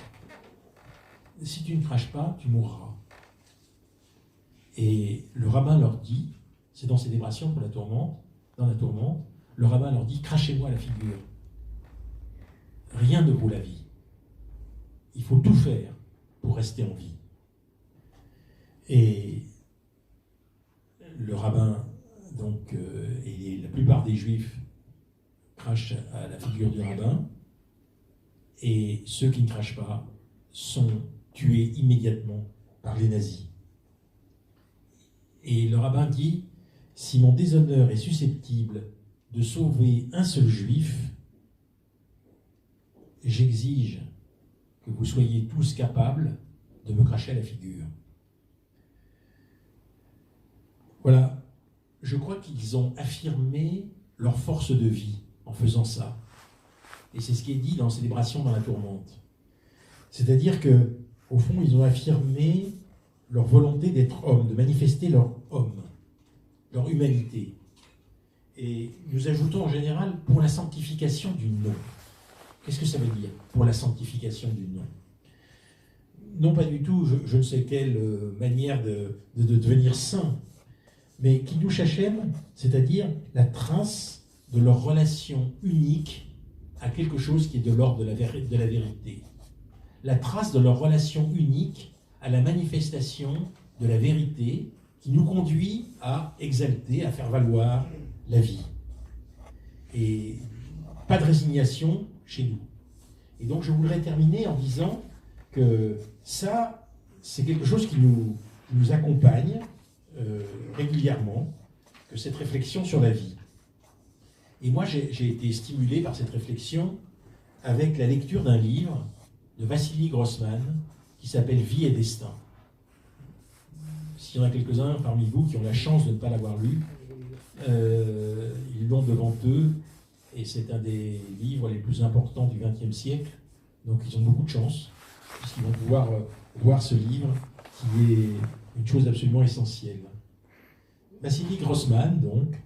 Si tu ne craches pas, tu mourras. Et le rabbin leur dit, c'est dans Célébration pour la tourmente, dans la tourmente, le rabbin leur dit, crachez-moi à la figure. Rien ne vaut la vie. Il faut tout faire pour rester en vie. Et le rabbin, donc, et la plupart des juifs crachent à la figure du rabbin, et ceux qui ne crachent pas sont tués immédiatement par les nazis. Et le rabbin dit, si mon déshonneur est susceptible de sauver un seul juif, j'exige que vous soyez tous capables de me cracher à la figure. Voilà, je crois qu'ils ont affirmé leur force de vie en faisant ça. Et c'est ce qui est dit dans Célébration dans la tourmente. C'est-à-dire que, au fond, ils ont affirmé leur volonté d'être hommes, de manifester leur homme, leur humanité. Et nous ajoutons en général pour la sanctification du nom. Qu'est-ce que ça veut dire, pour la sanctification du nom? Non pas du tout, je ne sais quelle manière de devenir saint, mais Kiddush Hashem, c'est-à-dire la trace de leur relation unique à quelque chose qui est de l'ordre de la vérité. La trace de leur relation unique à la manifestation de la vérité qui nous conduit à exalter, à faire valoir la vie. Et pas de résignation chez nous. Et donc je voudrais terminer en disant que ça, c'est quelque chose qui nous accompagne régulièrement, que cette réflexion sur la vie. Et moi, j'ai été stimulé par cette réflexion avec la lecture d'un livre de Vassili Grossman qui s'appelle « Vie et destin ». S'il y en a quelques-uns parmi vous qui ont la chance de ne pas l'avoir lu, ils l'ont devant eux, et c'est un des livres les plus importants du XXe siècle, donc ils ont beaucoup de chance, puisqu'ils vont pouvoir voir ce livre qui est une chose absolument essentielle. Vassili Grossman, donc,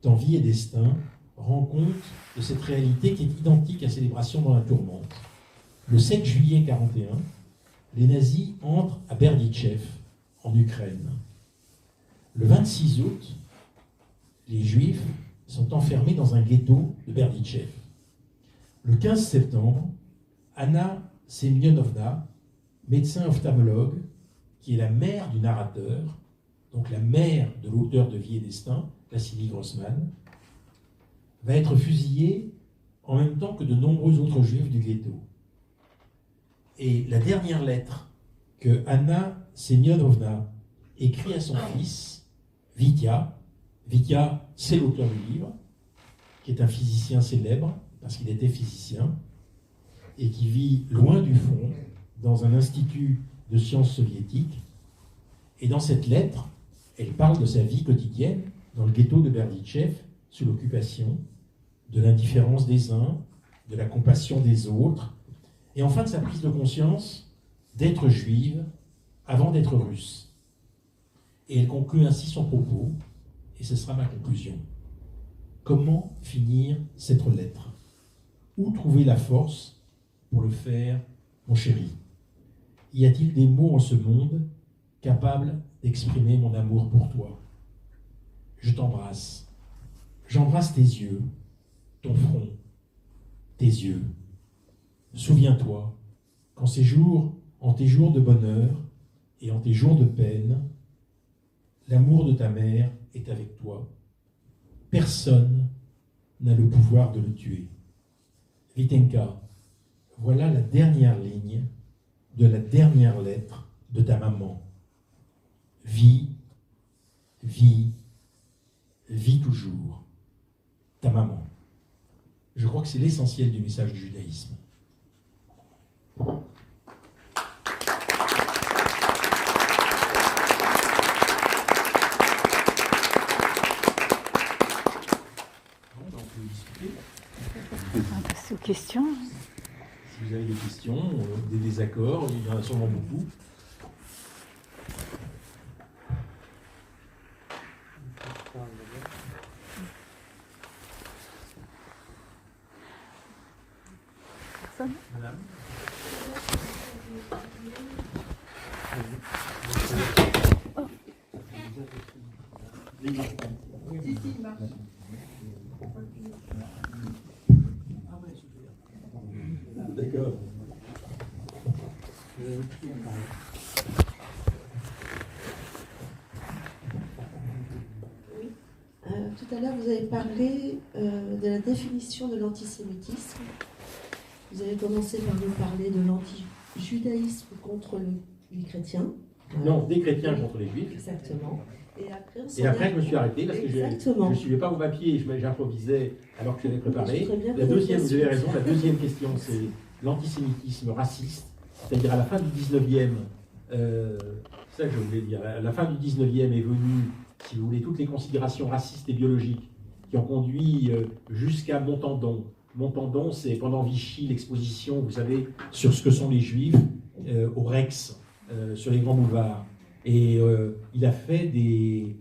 dans Vie et destin, rend compte de cette réalité qui est identique à Célébration dans la tourmente. Le 7 juillet 1941, les nazis entrent à Berditchev, en Ukraine. Le 26 août, les Juifs sont enfermés dans un ghetto de Berditchev. Le 15 septembre, Anna Semyonovna, médecin ophtalmologue, qui est la mère du narrateur, donc la mère de l'auteur de Vie et destin, Vassili Grossman, va être fusillée en même temps que de nombreux autres juifs du ghetto. Et la dernière lettre que Anna Semyonovna écrit à son fils, Vitya, c'est l'auteur du livre, qui est un physicien célèbre, parce qu'il était physicien, et qui vit loin du front, dans un institut de sciences soviétiques. Et dans cette lettre, elle parle de sa vie quotidienne dans le ghetto de Berditchev, sous l'occupation, de l'indifférence des uns, de la compassion des autres, et enfin de sa prise de conscience d'être juive avant d'être russe. Et elle conclut ainsi son propos, et ce sera ma conclusion. Comment finir cette lettre? Où trouver la force pour le faire, mon chéri? Y a-t-il des mots en ce monde capables d'exprimer mon amour pour toi? Je t'embrasse. J'embrasse tes yeux, ton front, tes yeux. Souviens-toi qu'en en tes jours de bonheur et en tes jours de peine, l'amour de ta mère est avec toi. Personne n'a le pouvoir de le tuer. Vitenka, voilà la dernière ligne de la dernière lettre de ta maman. Vis, vis, vis toujours. Ta maman. Je crois que c'est l'essentiel du message du judaïsme. désaccords, il y en a sûrement beaucoup. Madame. D'accord. Tout à l'heure, vous avez parlé de la définition de l'antisémitisme. Vous avez commencé par nous parler de l'anti-judaïsme contre les chrétiens. Non, des chrétiens contre les juifs. Exactement. Et après, je me suis arrêté parce que je ne suivais pas vos papiers, j'improvisais alors que j'avais préparé. La deuxième, vous avez raison, la deuxième question, c'est l'antisémitisme raciste, c'est-à-dire à la fin du 19e, c'est ça que je voulais dire, à la fin du 19e est venue, si vous voulez, toutes les considérations racistes et biologiques qui ont conduit jusqu'à Montandon. Montandon, c'est pendant Vichy, l'exposition, vous savez, sur ce que sont les Juifs au Rex, sur les grands boulevards. Et il a fait des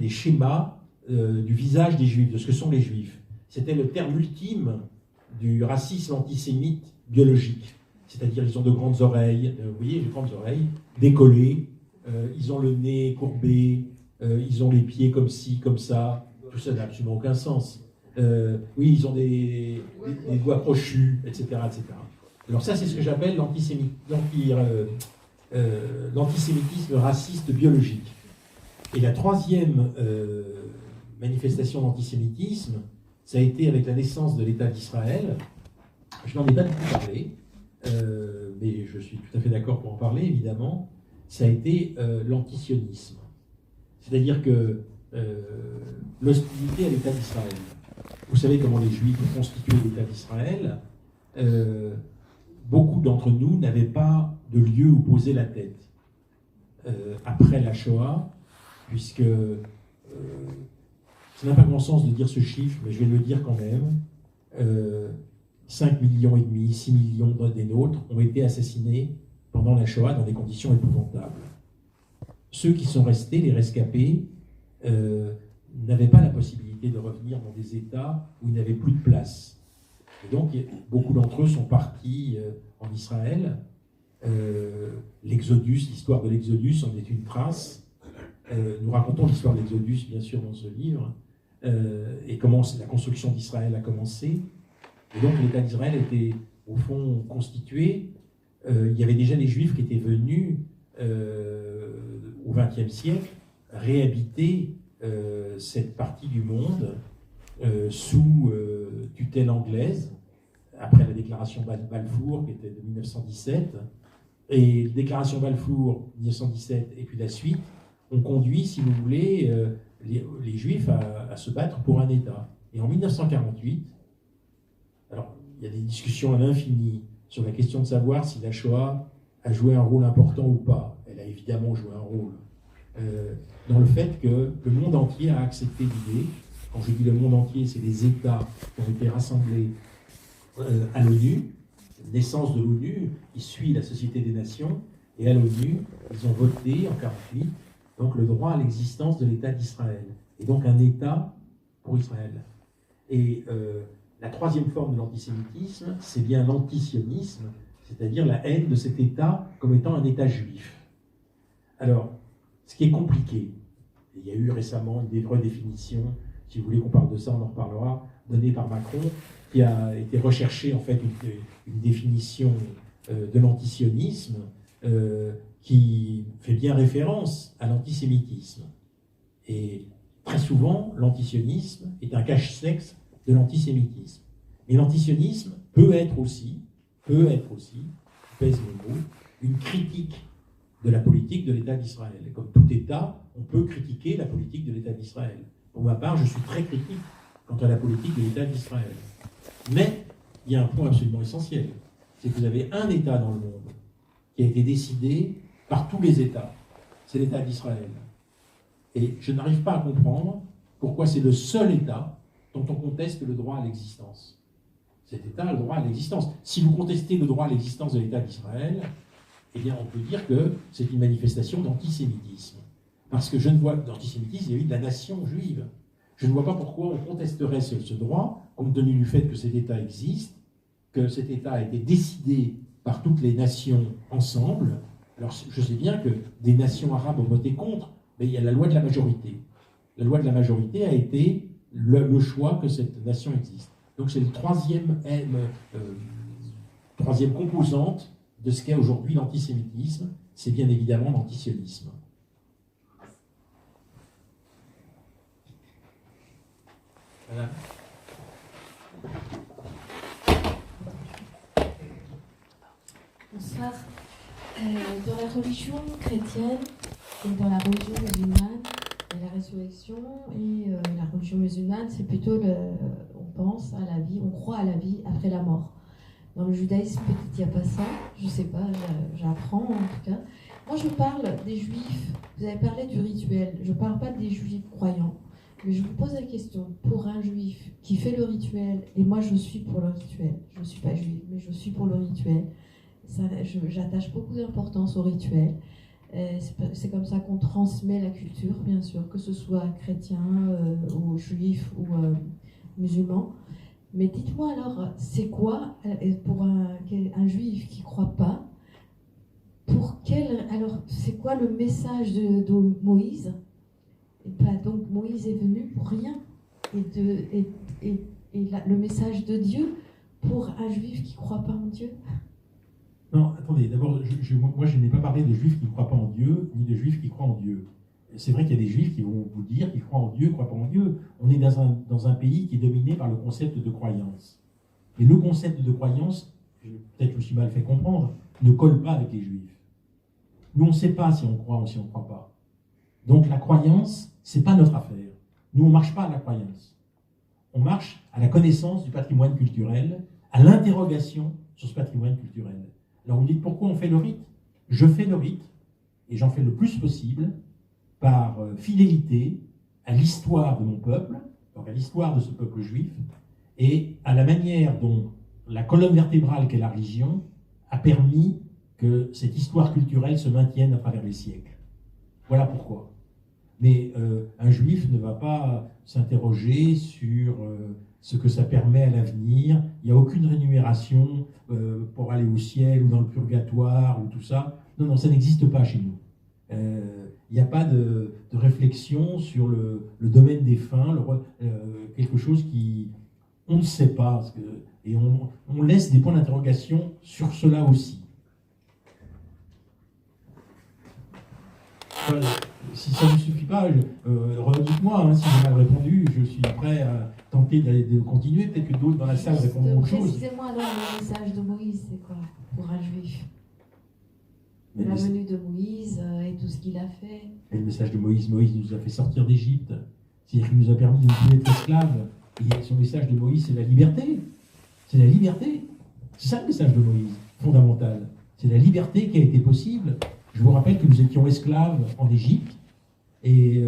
schémas du visage des Juifs, de ce que sont les Juifs. C'était le terme ultime du racisme antisémite biologique. C'est-à-dire, ils ont de grandes oreilles, vous voyez, de grandes oreilles, décollées, ils ont le nez courbé, ils ont les pieds comme ci, comme ça. Tout ça n'a absolument aucun sens. Oui, ils ont des doigts crochus, etc., etc. Alors ça, c'est ce que j'appelle l'antisémitisme raciste biologique. Et la troisième manifestation d'antisémitisme, ça a été avec la naissance de l'État d'Israël. Je n'en ai pas beaucoup parlé, mais je suis tout à fait d'accord pour en parler, évidemment. Ça a été l'antisionisme. C'est-à-dire que l'hostilité à l'État d'Israël. Vous savez comment les Juifs ont constitué l'État d'Israël. Beaucoup d'entre nous n'avaient pas de lieu où poser la tête après la Shoah, puisque ça n'a pas grand sens de dire ce chiffre, mais je vais le dire quand même. 5,5 millions, 6 millions des nôtres ont été assassinés pendant la Shoah dans des conditions épouvantables. Ceux qui sont restés, les rescapés, n'avaient pas la possibilité de revenir dans des États où ils n'avaient plus de place. Et donc, beaucoup d'entre eux sont partis en Israël. L'Exodus, l'histoire de l'Exodus en est une trace. Nous racontons l'histoire de l'Exodus, bien sûr, dans ce livre, et comment la construction d'Israël a commencé. Et donc, l'État d'Israël était, au fond, constitué. Il y avait déjà des Juifs qui étaient venus, au XXe siècle, réhabiter cette partie du monde sous tutelle anglaise, après la déclaration Balfour, qui était de 1917. Et la déclaration Balfour, 1917, et puis la suite, ont conduit, si vous voulez, les Juifs à se battre pour un État. Et en 1948, alors il y a des discussions à l'infini sur la question de savoir si la Shoah a joué un rôle important ou pas. Elle a évidemment joué un rôle. Dans le fait que le monde entier a accepté l'idée. Quand je dis le monde entier, c'est les États qui ont été rassemblés à l'ONU. Naissance de l'ONU, il suit la Société des Nations, et à l'ONU, ils ont voté en 1948 donc le droit à l'existence de l'État d'Israël, et donc un État pour Israël. Et la troisième forme de l'antisémitisme, c'est bien l'antisionisme, c'est-à-dire la haine de cet État comme étant un État juif. Alors, ce qui est compliqué, et il y a eu récemment une redéfinition, si vous voulez qu'on parle de ça, on en reparlera, donnée par Macron, qui a été recherchée en fait une définition de l'antisionisme qui fait bien référence à l'antisémitisme. Et très souvent, l'antisionisme est un cache-sexe de l'antisémitisme. Et l'antisionisme peut être aussi, pèse le mot, une critique de la politique de l'État d'Israël. Et comme tout État, on peut critiquer la politique de l'État d'Israël. Pour ma part, je suis très critique quant à la politique de l'État d'Israël. Mais il y a un point absolument essentiel, c'est que vous avez un État dans le monde qui a été décidé par tous les États, c'est l'État d'Israël. Et je n'arrive pas à comprendre pourquoi c'est le seul État dont on conteste le droit à l'existence. Cet État a le droit à l'existence. Si vous contestez le droit à l'existence de l'État d'Israël, eh bien, on peut dire que c'est une manifestation d'antisémitisme. Parce que je ne vois d'antisémitisme vis-à-vis de la nation juive. Je ne vois pas pourquoi on contesterait ce droit, compte tenu du fait que cet État existe, que cet État a été décidé par toutes les nations ensemble. Alors, je sais bien que des nations arabes ont voté contre, mais il y a la loi de la majorité. La loi de la majorité a été le choix que cette nation existe. Donc, c'est le troisième composante de ce qu'est aujourd'hui l'antisémitisme, c'est bien évidemment l'antisionisme. Voilà. Bonsoir. Dans la religion chrétienne et dans la religion musulmane, la résurrection et la religion musulmane, c'est plutôt on pense à la vie, on croit à la vie après la mort. Dans le judaïsme, peut-être il n'y a pas ça, je ne sais pas, j'apprends en tout cas. Moi, je parle des juifs, vous avez parlé du rituel, je ne parle pas des juifs croyants, mais je vous pose la question, pour un juif qui fait le rituel, et moi je suis pour le rituel, je ne suis pas juif, mais je suis pour le rituel, j'attache beaucoup d'importance au rituel. C'est comme ça qu'on transmet la culture, bien sûr, que ce soit chrétien ou juif ou musulman. Mais dites-moi alors, c'est quoi, pour un juif qui ne croit pas, alors c'est quoi le message de Moïse? Donc Moïse est venu pour rien. Et le message de Dieu pour un juif qui ne croit pas en Dieu? Non, attendez, d'abord, moi je n'ai pas parlé de juifs qui ne croient pas en Dieu, ni de juifs qui croient en Dieu. C'est vrai qu'il y a des juifs qui vont vous dire qu'ils croient en Dieu, ne croient pas en Dieu. On est dans un pays qui est dominé par le concept de croyance. Et le concept de croyance, peut-être que je me suis mal fait comprendre, ne colle pas avec les juifs. Nous, on ne sait pas si on croit ou si on ne croit pas. Donc la croyance, ce n'est pas notre affaire. Nous, on ne marche pas à la croyance. On marche à la connaissance du patrimoine culturel, à l'interrogation sur ce patrimoine culturel. Alors, on me dit pourquoi on fait le rite? Je fais le rite, et j'en fais le plus possible, par fidélité à l'histoire de mon peuple, donc à l'histoire de ce peuple juif, et à la manière dont la colonne vertébrale qu'est la religion a permis que cette histoire culturelle se maintienne à travers les siècles. Voilà pourquoi. Mais un juif ne va pas s'interroger sur ce que ça permet à l'avenir. Il n'y a aucune rémunération pour aller au ciel ou dans le purgatoire ou tout ça. Non, non, ça n'existe pas chez nous. Il n'y a pas de réflexion sur le domaine des fins, quelque chose qui... On ne sait pas. Et on laisse des points d'interrogation sur cela aussi. Voilà. Si ça ne vous suffit pas, redites-moi, si j'ai mal répondu, je suis prêt à tenter de continuer. Peut-être que d'autres dans la salle répondront autre chose. Précisez-moi alors le message de Moïse, c'est quoi pour un juif? La venue de Moïse et tout ce qu'il a fait. Et le message de Moïse, Moïse nous a fait sortir d'Égypte. C'est-à-dire qu'il nous a permis de ne plus être esclaves. Et son message de Moïse, c'est la liberté. C'est la liberté. C'est ça le message de Moïse, fondamental. C'est la liberté qui a été possible. Je vous rappelle que nous étions esclaves en Égypte et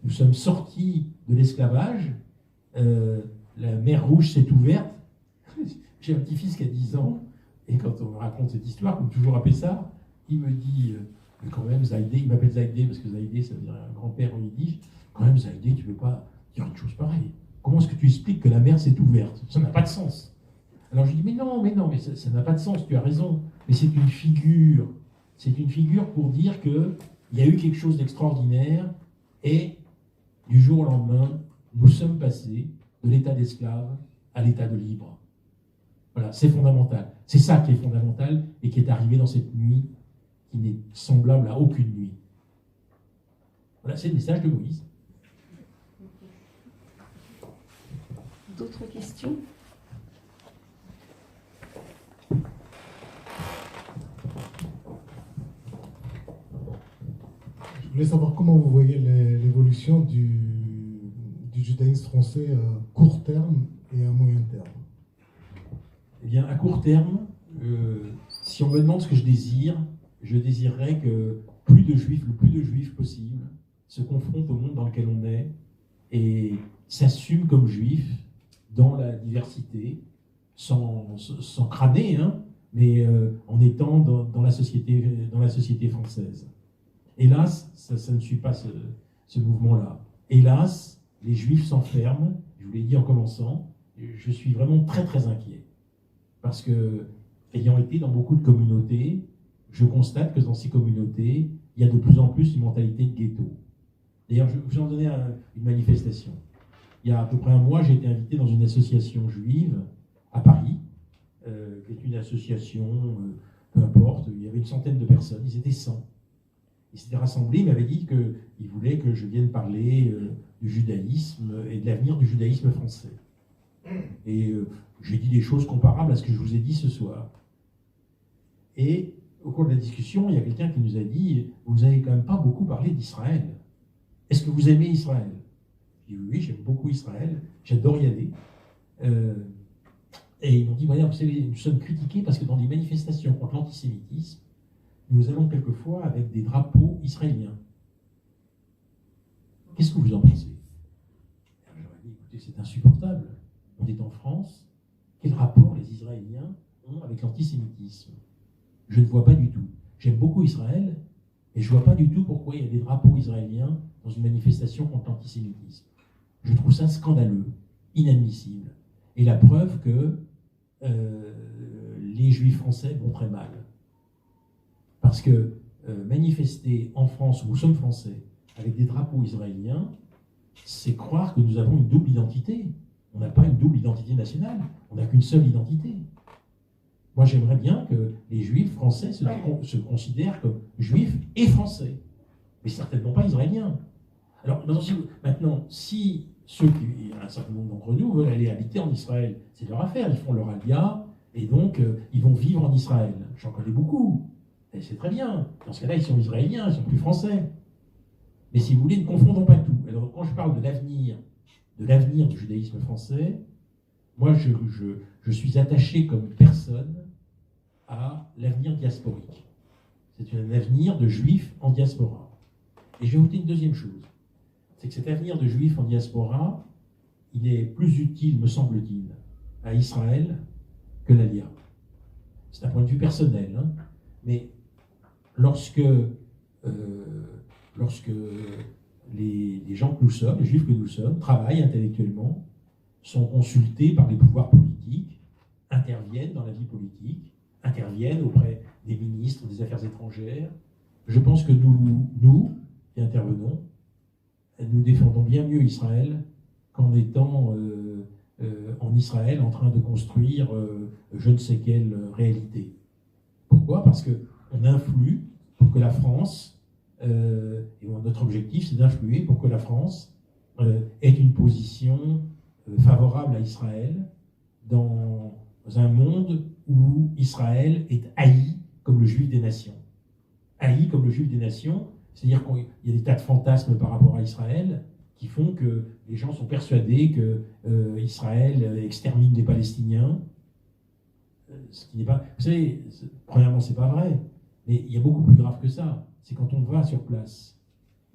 nous sommes sortis de l'esclavage. La mer Rouge s'est ouverte. J'ai un petit-fils qui a 10 ans et quand on me raconte cette histoire, comme toujours à Pessah, il me dit, quand même Zaïdé, il m'appelle Zaïdé parce que Zaïdé ça veut dire un grand-père en yiddish, quand même Zaïdé, tu ne peux pas dire une chose pareille. Comment est-ce que tu expliques que la mer s'est ouverte? Ça n'a pas de sens. Alors je dis, mais non, ça n'a pas de sens, tu as raison. Mais c'est une figure. C'est une figure pour dire qu'il y a eu quelque chose d'extraordinaire et du jour au lendemain, nous sommes passés de l'état d'esclave à l'état de libre. Voilà, c'est fondamental. C'est ça qui est fondamental et qui est arrivé dans cette nuit qui n'est semblable à aucune nuit. Voilà, c'est le message de Moïse. D'autres questions? Je voulais savoir comment vous voyez l'évolution du judaïsme français à court terme et à moyen terme. Eh bien, à court terme, si on me demande ce que je désirerais que le plus de juifs possible se confrontent au monde dans lequel on est et s'assument comme juifs dans la diversité, sans crâner, hein, mais en étant dans la société française. Hélas, ça ne suit pas ce mouvement-là. Hélas, les Juifs s'enferment, je vous l'ai dit en commençant, je suis vraiment très très inquiet. Parce que, ayant été dans beaucoup de communautés, je constate que dans ces communautés, il y a de plus en plus une mentalité de ghetto. D'ailleurs, je vais en donner une manifestation. Il y a à peu près un mois, j'ai été invité dans une association juive à Paris, qui est une association, peu importe, il y avait une centaine de personnes, ils étaient 100. Ils s'étaient rassemblés, ils m'avaient dit qu'ils voulaient que je vienne parler du judaïsme et de l'avenir du judaïsme français. Et j'ai dit des choses comparables à ce que je vous ai dit ce soir. Et au cours de la discussion, il y a quelqu'un qui nous a dit « Vous n'avez quand même pas beaucoup parlé d'Israël. Est-ce que vous aimez Israël ?» J'ai dit « Oui, j'aime beaucoup Israël, j'adore y aller. » Et ils m'ont dit « Voilà, vous savez, nous sommes critiqués parce que dans des manifestations contre l'antisémitisme, nous allons quelquefois avec des drapeaux israéliens. Qu'est-ce que vous en pensez ?» J'aurais dit « Écoutez, c'est insupportable. On est en France. Quel rapport les Israéliens ont avec l'antisémitisme ? Je ne vois pas du tout. J'aime beaucoup Israël, et je ne vois pas du tout pourquoi il y a des drapeaux israéliens dans une manifestation contre l'antisémitisme. Je trouve ça scandaleux, inadmissible. Et la preuve que les Juifs français vont très mal. Parce que manifester en France, où nous sommes français, avec des drapeaux israéliens, c'est croire que nous avons une double identité. On n'a pas une double identité nationale, on n'a qu'une seule identité. Moi, j'aimerais bien que les Juifs français se considèrent comme Juifs et Français, mais certainement pas Israéliens. Alors, maintenant, si un certain nombre d'entre nous veulent aller habiter en Israël, c'est leur affaire, ils font leur alia, et donc ils vont vivre en Israël. J'en connais beaucoup, et c'est très bien. Dans ce cas-là, ils sont Israéliens, ils sont plus Français. Mais si vous voulez, ne confondons pas tout. Alors, quand je parle de l'avenir du judaïsme français, moi, je suis attaché comme personne à l'avenir diasporique. C'est un avenir de juifs en diaspora. Et je vais vous dire une deuxième chose. C'est que cet avenir de juifs en diaspora, il est plus utile, me semble-t-il, à Israël que l'Alia. C'est un point de vue personnel, hein. Mais lorsque les gens que nous sommes, les juifs que nous sommes, travaillent intellectuellement, sont consultés par les pouvoirs politiques, interviennent dans la vie politique, interviennent auprès des ministres des Affaires étrangères. Je pense que nous qui intervenons, nous défendons bien mieux Israël qu'en étant en Israël en train de construire je ne sais quelle réalité. Pourquoi ? Parce qu'on influe pour que la France, et notre objectif c'est d'influer pour que la France ait une position favorable à Israël dans un monde où Israël est haï comme le juif des nations. Haï comme le juif des nations, c'est-à-dire qu'il y a des tas de fantasmes par rapport à Israël qui font que les gens sont persuadés que Israël extermine les Palestiniens. Ce qui n'est pas... Vous savez, premièrement, c'est pas vrai, mais il y a beaucoup plus grave que ça. C'est quand on va sur place.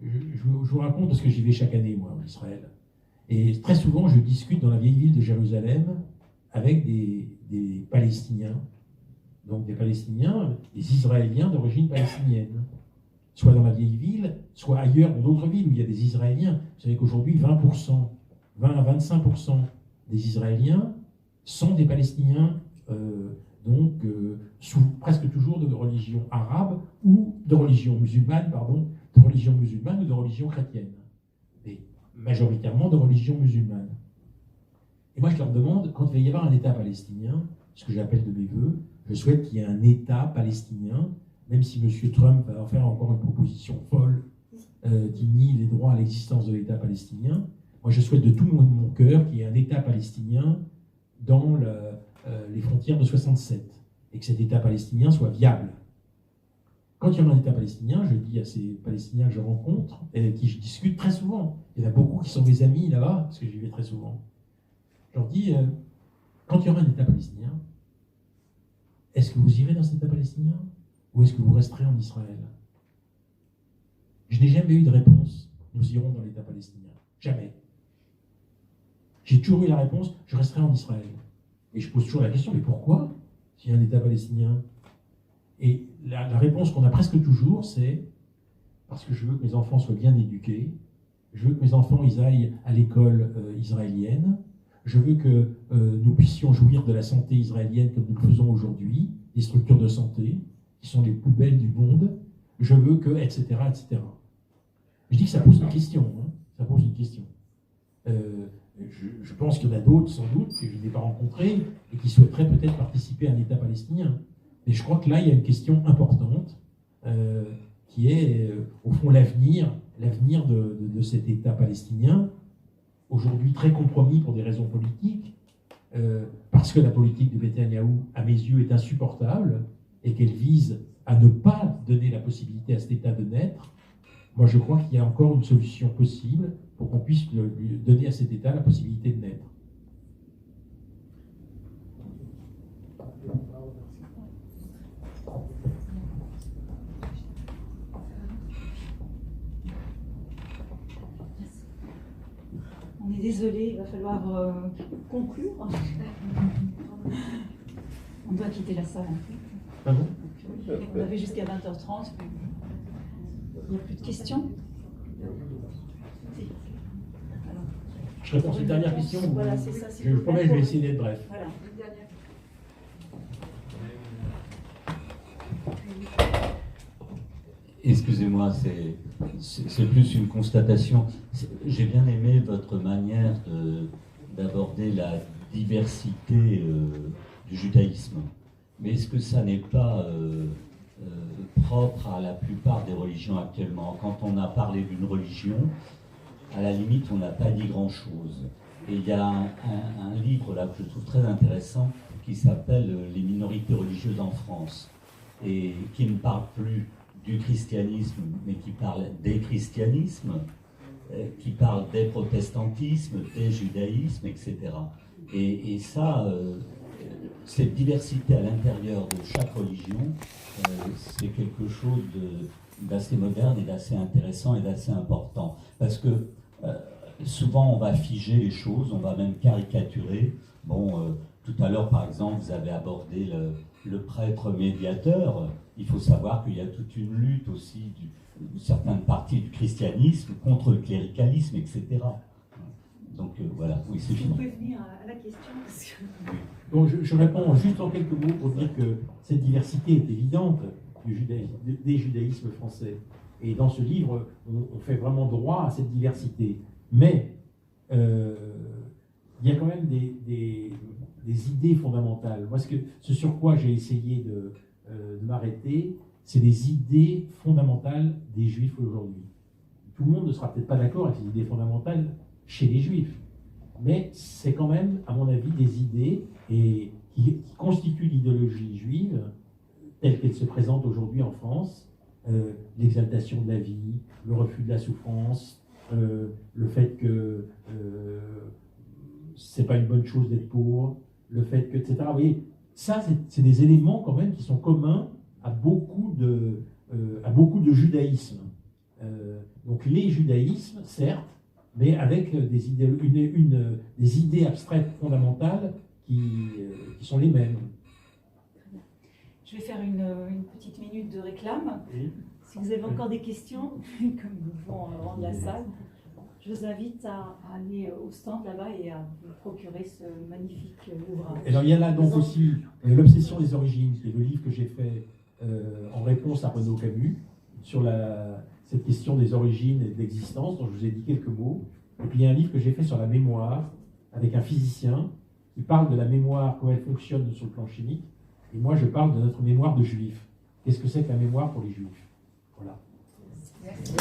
Je vous raconte parce que j'y vais chaque année, moi, en Israël. Et très souvent, je discute dans la vieille ville de Jérusalem avec des Palestiniens. Donc des Palestiniens, des Israéliens d'origine palestinienne. Soit dans la vieille ville, soit ailleurs, dans d'autres villes où il y a des Israéliens. Vous savez qu'aujourd'hui, 20 à 25% des Israéliens sont des Palestiniens, presque toujours de religion arabe ou de religion musulmane, ou de religion chrétienne. Mais majoritairement de religion musulmane. Et moi, je leur demande, quand il va y avoir un État palestinien, ce que j'appelle de mes voeux, je souhaite qu'il y ait un État palestinien, même si M. Trump va en faire encore une proposition folle qui nie les droits à l'existence de l'État palestinien. Moi, je souhaite de tout mon cœur qu'il y ait un État palestinien dans les frontières de 67, et que cet État palestinien soit viable. Quand il y aura un État palestinien, je dis à ces Palestiniens que je rencontre, et avec qui je discute très souvent, il y en a beaucoup qui sont mes amis là-bas, parce que j'y vais très souvent, je leur dis, quand il y aura un État palestinien, est-ce que vous irez dans cet État palestinien ou est-ce que vous resterez en Israël ? Je n'ai jamais eu de réponse, nous irons dans l'État palestinien. Jamais. J'ai toujours eu la réponse, je resterai en Israël. Et je pose toujours la question, mais pourquoi, s'il y a un État palestinien? Et la réponse qu'on a presque toujours, c'est parce que je veux que mes enfants soient bien éduqués, je veux que mes enfants ils aillent à l'école israélienne, je veux que nous puissions jouir de la santé israélienne comme nous le faisons aujourd'hui, des structures de santé qui sont les plus belles du monde, je veux que, etc., etc. Je dis que ça pose une question, hein, ça pose une question. Je pense qu'il y en a d'autres, sans doute, que je n'ai pas rencontrés, et qui souhaiteraient peut-être participer à un État palestinien. Mais je crois que là, il y a une question importante, qui est, au fond, l'avenir de cet État palestinien, aujourd'hui très compromis pour des raisons politiques, parce que la politique de Netanyahou, à mes yeux, est insupportable, et qu'elle vise à ne pas donner la possibilité à cet État de naître. Moi, je crois qu'il y a encore une solution possible pour qu'on puisse lui donner à cet État la possibilité de naître. On est désolé, il va falloir conclure. On doit quitter la salle. Ah bon ? On avait jusqu'à 20h30. Il n'y a plus de questions? Je réponds à une dernière question. Voilà, c'est ça. Je promets, je vais essayer d'être bref. Voilà. Excusez-moi, c'est plus une constatation. J'ai bien aimé votre manière d'aborder la diversité du judaïsme. Mais est-ce que ça n'est pas propre à la plupart des religions actuellement? Quand on a parlé d'une religion, à la limite, on n'a pas dit grand-chose. Et il y a un livre là que je trouve très intéressant qui s'appelle « Les minorités religieuses en France » et qui ne parle plus du christianisme, mais qui parle des christianismes, qui parle des protestantismes, des judaïsmes, etc. Et ça, cette diversité à l'intérieur de chaque religion, c'est quelque chose d'assez moderne et d'assez intéressant et d'assez important. Parce que souvent, on va figer les choses, on va même caricaturer. Bon, tout à l'heure, par exemple, vous avez abordé le prêtre médiateur. Il faut savoir qu'il y a toute une lutte aussi d'une certaine partie du christianisme contre le cléricalisme, etc. Donc voilà, oui, c'est fini. Vous pouvez venir à la question parce que... Donc je réponds juste en quelques mots pour dire que cette diversité est évidente des judaïsmes français. Et dans ce livre, on fait vraiment droit à cette diversité. Mais il y a quand même des idées fondamentales. Moi, ce sur quoi j'ai essayé de m'arrêter, c'est des idées fondamentales des Juifs aujourd'hui. Tout le monde ne sera peut-être pas d'accord avec ces idées fondamentales chez les Juifs, mais c'est quand même, à mon avis, des idées qui constituent l'idéologie juive telle qu'elle se présente aujourd'hui en France. L'exaltation de la vie, le refus de la souffrance, le fait que c'est pas une bonne chose d'être pauvre, le fait que, etc. Vous voyez, ça, c'est des éléments quand même qui sont communs à beaucoup de judaïsmes. Donc les judaïsmes, certes, mais avec des idées abstraites fondamentales qui sont les mêmes. Je vais faire une petite minute de réclame. Oui. Si vous avez encore des questions, comme nous devons rendre la salle, je vous invite à aller au stand là-bas et à vous procurer ce magnifique ouvrage. Alors il y a là donc aussi l'obsession des origines, qui est le livre que j'ai fait en réponse à Renaud Camus sur cette question des origines et de l'existence, dont je vous ai dit quelques mots. Et puis il y a un livre que j'ai fait sur la mémoire, avec un physicien, qui parle de la mémoire, comment elle fonctionne sur le plan chimique. Et moi je parle de notre mémoire de juifs. Qu'est-ce que c'est que la mémoire pour les juifs? Voilà. Merci.